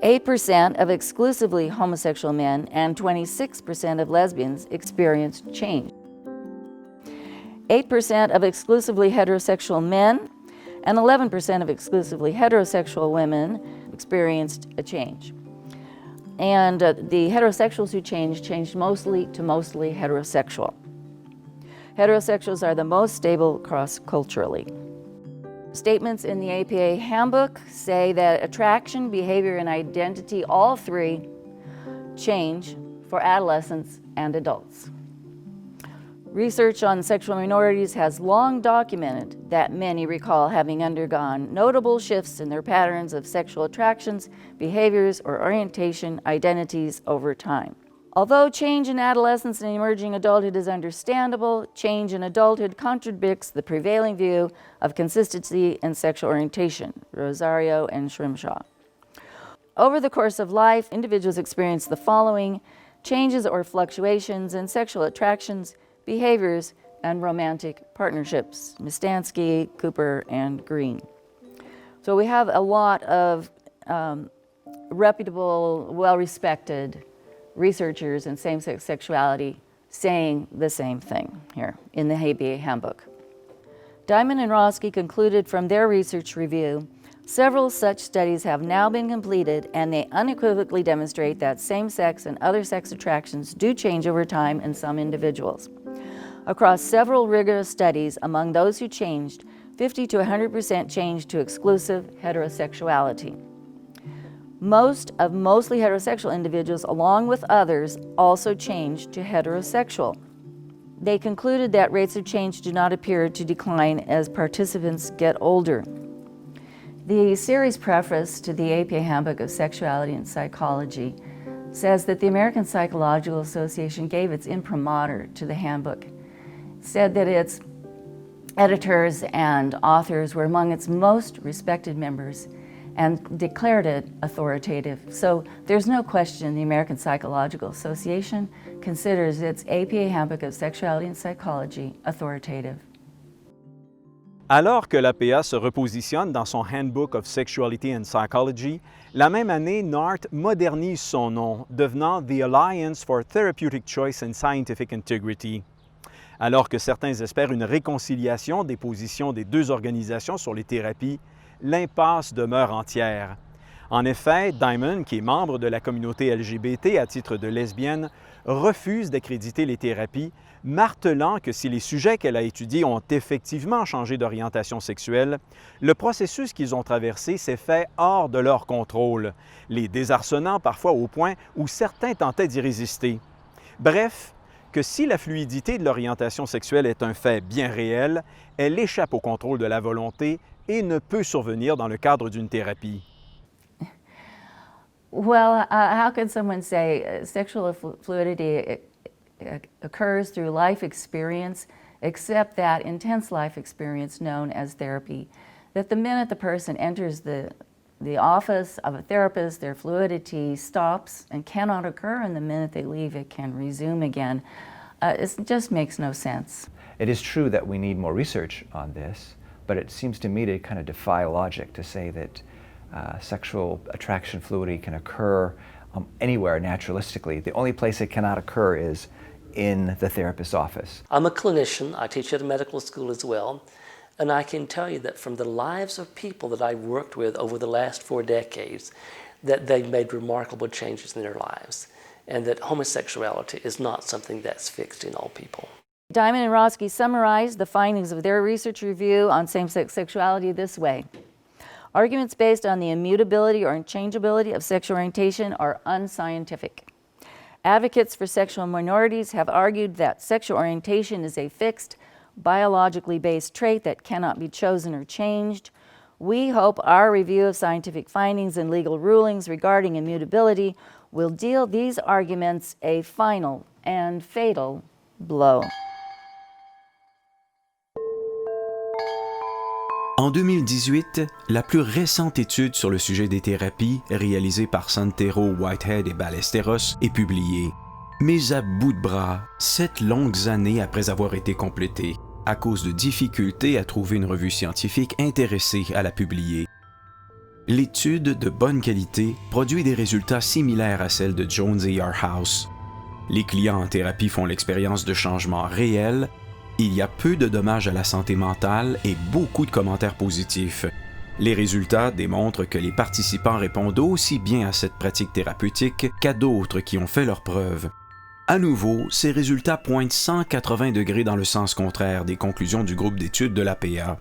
8% of exclusively homosexual men and 26% of lesbians experienced change. 8% of exclusively heterosexual men and 11% of exclusively heterosexual women experienced a change. And the heterosexuals who changed mostly to mostly heterosexual. Heterosexuals are the most stable cross-culturally. Statements in the APA Handbook say that attraction, behavior, and identity, all three, change for adolescents and adults. Research on sexual minorities has long documented that many recall having undergone notable shifts in their patterns of sexual attractions, behaviors, or orientation identities over time. Although change in adolescence and emerging adulthood is understandable, change in adulthood contradicts the prevailing view of consistency in sexual orientation, Rosario and Shrimshaw. Over the course of life, individuals experience the following changes or fluctuations in sexual attractions, behaviors, and romantic partnerships, Mistansky, Cooper, and Green. So we have a lot of reputable, well-respected researchers in same-sex sexuality saying the same thing here in the APA Handbook. Diamond and Roski concluded from their research review, several such studies have now been completed and they unequivocally demonstrate that same-sex and other sex attractions do change over time in some individuals. Across several rigorous studies, among those who changed, 50 to 100% changed to exclusive heterosexuality. Most of mostly heterosexual individuals, along with others, also changed to heterosexual. They concluded that rates of change do not appear to decline as participants get older. The series preface to the APA Handbook of Sexuality and Psychology says that the American Psychological Association gave its imprimatur to the handbook, said that its editors and authors were among its most respected members and declared it authoritative. So there's no question the American Psychological Association considers its APA Handbook of Sexuality and Psychology authoritative. Alors que l'APA se repositionne dans son Handbook of Sexuality and Psychology, la même année, NART modernise son nom, devenant The Alliance for Therapeutic Choice and Scientific Integrity. Alors que certains espèrent une réconciliation des positions des deux organisations sur les thérapies, l'impasse demeure entière. En effet, Diamond, qui est membre de la communauté LGBT à titre de lesbienne, refuse d'accréditer les thérapies, martelant que si les sujets qu'elle a étudiés ont effectivement changé d'orientation sexuelle, le processus qu'ils ont traversé s'est fait hors de leur contrôle, les désarçonnant parfois au point où certains tentaient d'y résister. Bref, que si la fluidité de l'orientation sexuelle est un fait bien réel, elle échappe au contrôle de la volonté et ne peut survenir dans le cadre d'une thérapie. Well, how can someone say sexual fluidity occurs through life experience, except that intense life experience known as therapy? That the minute the person enters the office of a therapist, their fluidity stops and cannot occur, and the minute they leave, it can resume again. It just makes no sense. It is true that we need more research on this, but it seems to me to kind of defy logic to say that sexual attraction fluidity can occur anywhere naturalistically. The only place it cannot occur is in the therapist's office. I'm a clinician. I teach at a medical school as well. And I can tell you that from the lives of people that I've worked with over the last 4 decades, that they've made remarkable changes in their lives, and that homosexuality is not something that's fixed in all people. Diamond and Roski summarized the findings of their research review on same-sex sexuality this way. Arguments based on the immutability or unchangeability of sexual orientation are unscientific. Advocates for sexual minorities have argued that sexual orientation is a fixed, biologically based trait that cannot be chosen or changed. We hope our review of scientific findings and legal rulings regarding immutability will deal these arguments a final and fatal blow. En 2018, la plus récente étude sur le sujet des thérapies, réalisée par Santero, Whitehead et Ballesteros, est publiée. Mais à bout de bras, 7 longues années après avoir été complétée, à cause de difficultés à trouver une revue scientifique intéressée à la publier. L'étude de bonne qualité produit des résultats similaires à celles de Jones et Yarhouse. Les clients en thérapie font l'expérience de changements réels. Il y a peu de dommages à la santé mentale et beaucoup de commentaires positifs. Les résultats démontrent que les participants répondent aussi bien à cette pratique thérapeutique qu'à d'autres qui ont fait leurs preuves. À nouveau, ces résultats pointent 180 degrés dans le sens contraire des conclusions du groupe d'études de l'APA.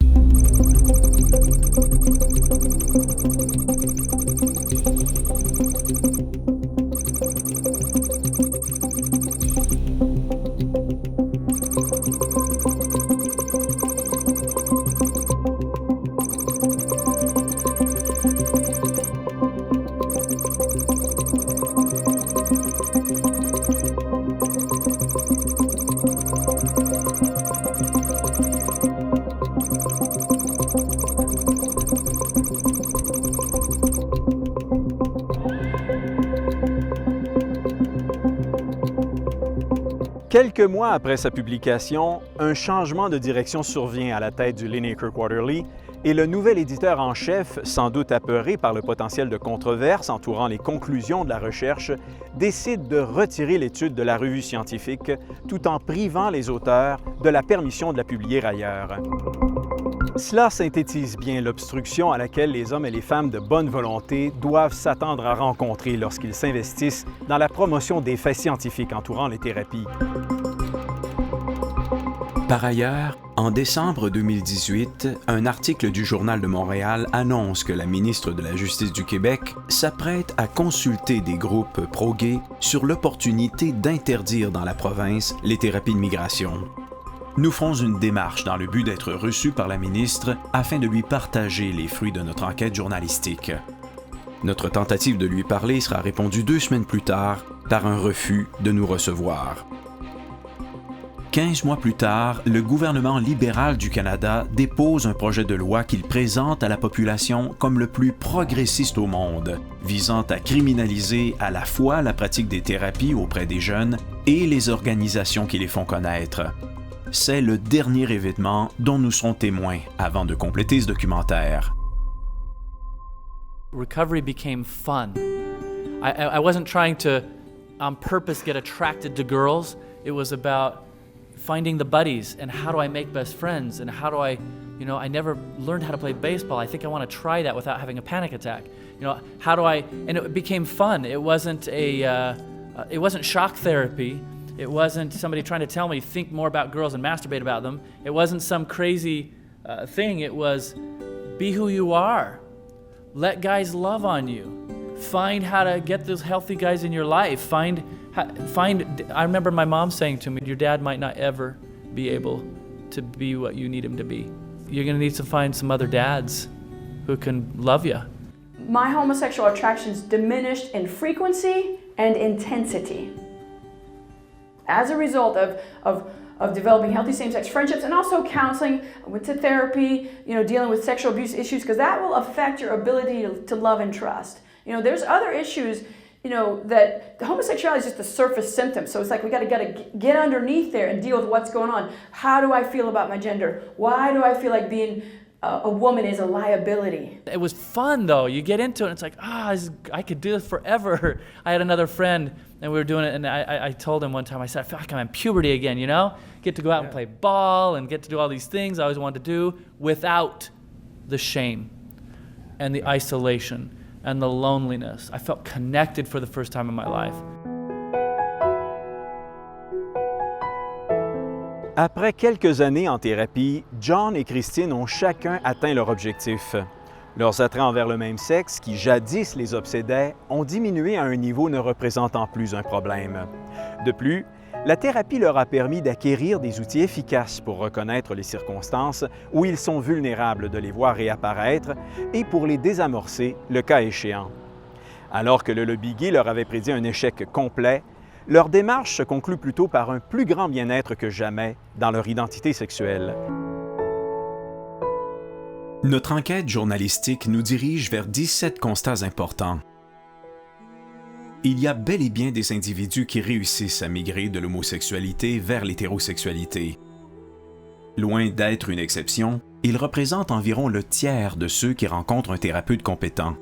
Quelques mois après sa publication, un changement de direction survient à la tête du Lineker Quarterly et le nouvel éditeur en chef, sans doute apeuré par le potentiel de controverse entourant les conclusions de la recherche, décide de retirer l'étude de la revue scientifique tout en privant les auteurs de la permission de la publier ailleurs. Cela synthétise bien l'obstruction à laquelle les hommes et les femmes de bonne volonté doivent s'attendre à rencontrer lorsqu'ils s'investissent dans la promotion des faits scientifiques entourant les thérapies. Par ailleurs, en décembre 2018, un article du Journal de Montréal annonce que la ministre de la Justice du Québec s'apprête à consulter des groupes pro-gays sur l'opportunité d'interdire dans la province les thérapies de migration. Nous ferons une démarche dans le but d'être reçus par la ministre afin de lui partager les fruits de notre enquête journalistique. Notre tentative de lui parler sera répondue 2 semaines plus tard par un refus de nous recevoir. 15 mois plus tard, le gouvernement libéral du Canada dépose un projet de loi qu'il présente à la population comme le plus progressiste au monde, visant à criminaliser à la fois la pratique des thérapies auprès des jeunes et les organisations qui les font connaître. C'est le dernier événement dont nous serons témoins avant de compléter ce documentaire. Recovery became fun. I wasn't trying to, on purpose, get attracted to girls. It was about finding the buddies and how do I make best friends and how do I never learned how to play baseball. I think I want to try that without having a panic attack. And it became fun. It wasn't shock therapy. It wasn't somebody trying to tell me, think more about girls and masturbate about them. It wasn't some crazy thing. It was, be who you are. Let guys love on you. Find how to get those healthy guys in your life. I remember my mom saying to me, your dad might not ever be able to be what you need him to be. You're going to need to find some other dads who can love you. My homosexual attractions diminished in frequency and intensity as a result of developing healthy same-sex friendships and also counseling, went to therapy, dealing with sexual abuse issues, because that will affect your ability to love and trust. There's other issues, that homosexuality is just a surface symptom. So it's like we got to get underneath there and deal with what's going on. How do I feel about my gender? Why do I feel like being a woman is a liability? It was fun though. You get into it and it's like, I could do this forever. I had another friend and we were doing it and I told him one time, I said, I feel like I'm in puberty again, Get to go out and play ball and get to do all these things I always wanted to do without the shame and the isolation and the loneliness. I felt connected for the first time in my life. Après quelques années en thérapie, John et Christine ont chacun atteint leur objectif. Leurs attraits envers le même sexe, qui jadis les obsédaient, ont diminué à un niveau ne représentant plus un problème. De plus, la thérapie leur a permis d'acquérir des outils efficaces pour reconnaître les circonstances où ils sont vulnérables de les voir réapparaître et pour les désamorcer le cas échéant. Alors que le lobby gay leur avait prédit un échec complet, leur démarche se conclut plutôt par un plus grand bien-être que jamais dans leur identité sexuelle. Notre enquête journalistique nous dirige vers 17 constats importants. Il y a bel et bien des individus qui réussissent à migrer de l'homosexualité vers l'hétérosexualité. Loin d'être une exception, ils représentent environ le tiers de ceux qui rencontrent un thérapeute compétent.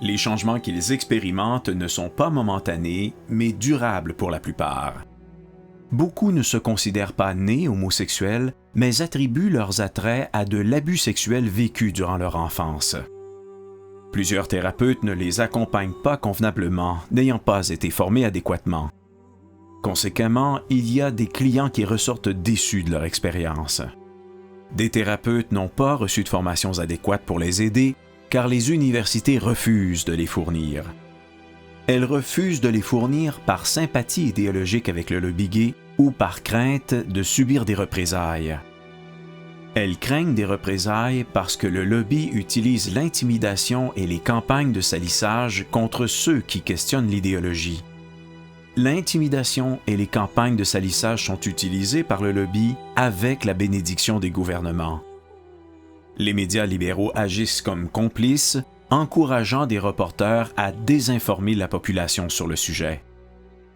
Les changements qu'ils expérimentent ne sont pas momentanés, mais durables pour la plupart. Beaucoup ne se considèrent pas nés homosexuels, mais attribuent leurs attraits à de l'abus sexuel vécu durant leur enfance. Plusieurs thérapeutes ne les accompagnent pas convenablement, n'ayant pas été formés adéquatement. Conséquemment, il y a des clients qui ressortent déçus de leur expérience. Des thérapeutes n'ont pas reçu de formations adéquates pour les aider, car les universités refusent de les fournir. Elles refusent de les fournir par sympathie idéologique avec le lobby gay ou par crainte de subir des représailles. Elles craignent des représailles parce que le lobby utilise l'intimidation et les campagnes de salissage contre ceux qui questionnent l'idéologie. L'intimidation et les campagnes de salissage sont utilisées par le lobby avec la bénédiction des gouvernements. Les médias libéraux agissent comme complices, encourageant des reporters à désinformer la population sur le sujet.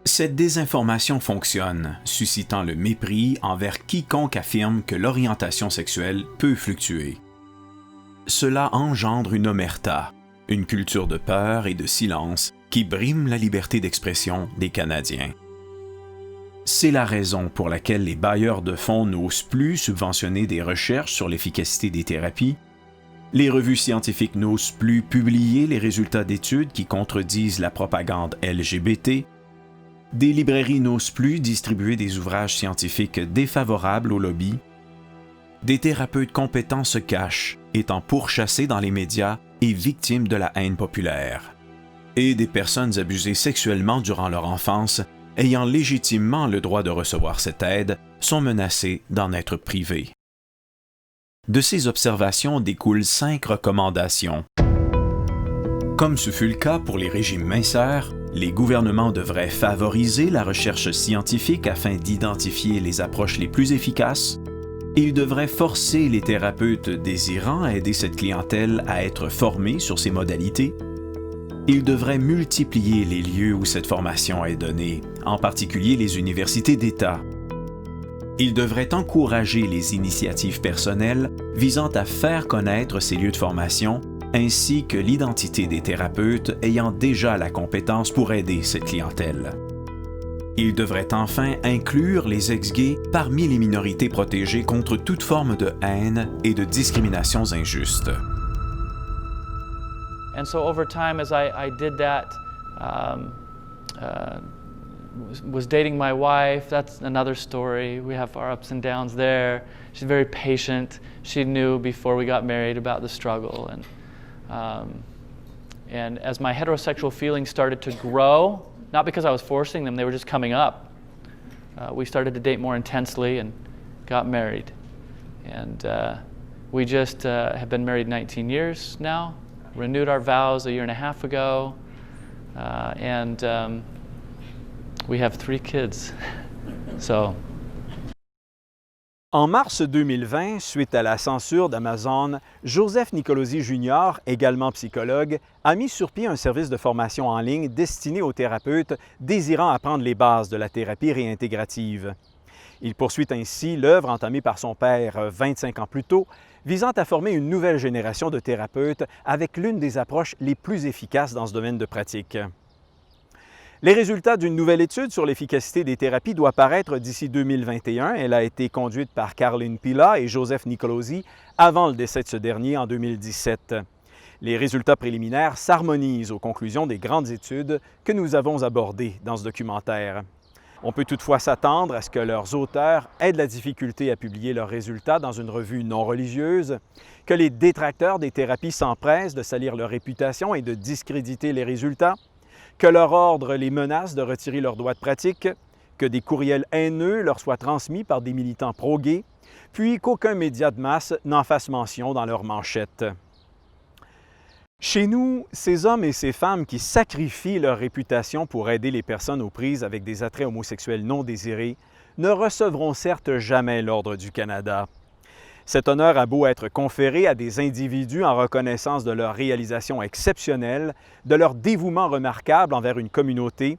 Cette désinformation fonctionne, suscitant le mépris envers quiconque affirme que l'orientation sexuelle peut fluctuer. Cela engendre une omerta, une culture de peur et de silence qui brime la liberté d'expression des Canadiens. C'est la raison pour laquelle les bailleurs de fonds n'osent plus subventionner des recherches sur l'efficacité des thérapies, les revues scientifiques n'osent plus publier les résultats d'études qui contredisent la propagande LGBT, des librairies n'osent plus distribuer des ouvrages scientifiques défavorables au lobby, des thérapeutes compétents se cachent, étant pourchassés dans les médias et victimes de la haine populaire, et des personnes abusées sexuellement durant leur enfance, ayant légitimement le droit de recevoir cette aide, sont menacées d'en être privées. De ces observations découlent 5 recommandations. Comme ce fut le cas pour les régimes minceurs, les gouvernements devraient favoriser la recherche scientifique afin d'identifier les approches les plus efficaces. Ils devraient forcer les thérapeutes désirant aider cette clientèle à être formés sur ces modalités. Ils devraient multiplier les lieux où cette formation est donnée, en particulier les universités d'État. Ils devraient encourager les initiatives personnelles visant à faire connaître ces lieux de formation, ainsi que l'identité des thérapeutes ayant déjà la compétence pour aider cette clientèle. Ils devraient enfin inclure les ex-gays parmi les minorités protégées contre toute forme de haine et de discriminations injustes. And so over time, as I did that, was dating my wife. That's another story. We have our ups and downs there. She's very patient. She knew before we got married about the struggle. And as my heterosexual feelings started to grow, not because I was forcing them, they were just coming up. We started to date more intensely and got married. And we just have been married 19 years now. Renewed our vows a year and a half ago. And we have 3 kids. So. En mars 2020, suite à la censure d'Amazon, Joseph Nicolosi Jr., également psychologue, a mis sur pied un service de formation en ligne destiné aux thérapeutes désirant apprendre les bases de la thérapie réintégrative. Il poursuit ainsi l'œuvre entamée par son père 25 ans plus tôt, visant à former une nouvelle génération de thérapeutes avec l'une des approches les plus efficaces dans ce domaine de pratique. Les résultats d'une nouvelle étude sur l'efficacité des thérapies doivent paraître d'ici 2021. Elle a été conduite par Caroline Pilla et Joseph Nicolosi avant le décès de ce dernier en 2017. Les résultats préliminaires s'harmonisent aux conclusions des grandes études que nous avons abordées dans ce documentaire. On peut toutefois s'attendre à ce que leurs auteurs aient de la difficulté à publier leurs résultats dans une revue non religieuse, que les détracteurs des thérapies s'empressent de salir leur réputation et de discréditer les résultats, que leur ordre les menace de retirer leurs droits de pratique, que des courriels haineux leur soient transmis par des militants pro-gays, puis qu'aucun média de masse n'en fasse mention dans leurs manchettes. Chez nous, ces hommes et ces femmes qui sacrifient leur réputation pour aider les personnes aux prises avec des attraits homosexuels non désirés ne recevront certes jamais l'Ordre du Canada. Cet honneur a beau être conféré à des individus en reconnaissance de leur réalisation exceptionnelle, de leur dévouement remarquable envers une communauté,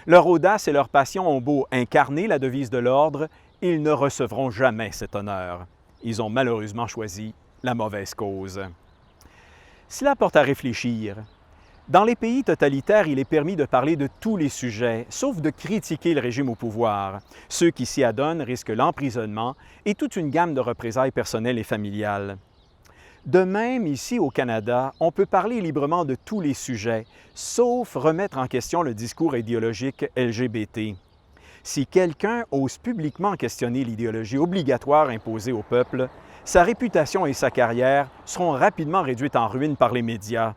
leur audace et leur passion ont beau incarner la devise de l'Ordre, ils ne recevront jamais cet honneur. Ils ont malheureusement choisi la mauvaise cause. Cela porte à réfléchir. Dans les pays totalitaires, il est permis de parler de tous les sujets, sauf de critiquer le régime au pouvoir. Ceux qui s'y adonnent risquent l'emprisonnement et toute une gamme de représailles personnelles et familiales. De même, ici au Canada, on peut parler librement de tous les sujets, sauf remettre en question le discours idéologique LGBT. Si quelqu'un ose publiquement questionner l'idéologie obligatoire imposée au peuple, sa réputation et sa carrière seront rapidement réduites en ruine par les médias,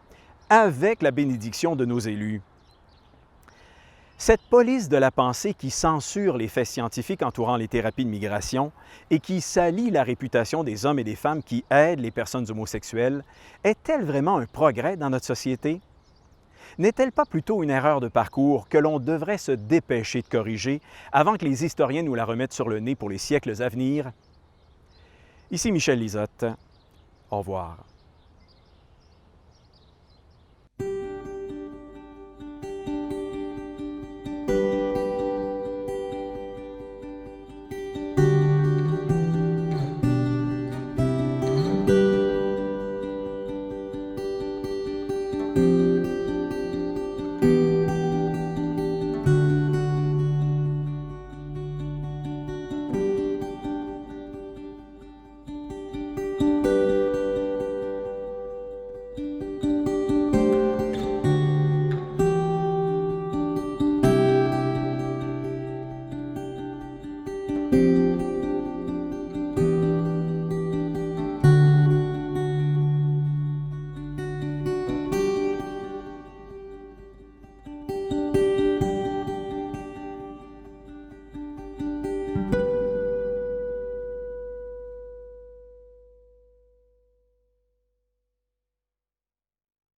avec la bénédiction de nos élus. Cette police de la pensée qui censure les faits scientifiques entourant les thérapies de migration et qui salit la réputation des hommes et des femmes qui aident les personnes homosexuelles, est-elle vraiment un progrès dans notre société? N'est-elle pas plutôt une erreur de parcours que l'on devrait se dépêcher de corriger avant que les historiens nous la remettent sur le nez pour les siècles à venir? Ici Michel Lizotte. Au revoir.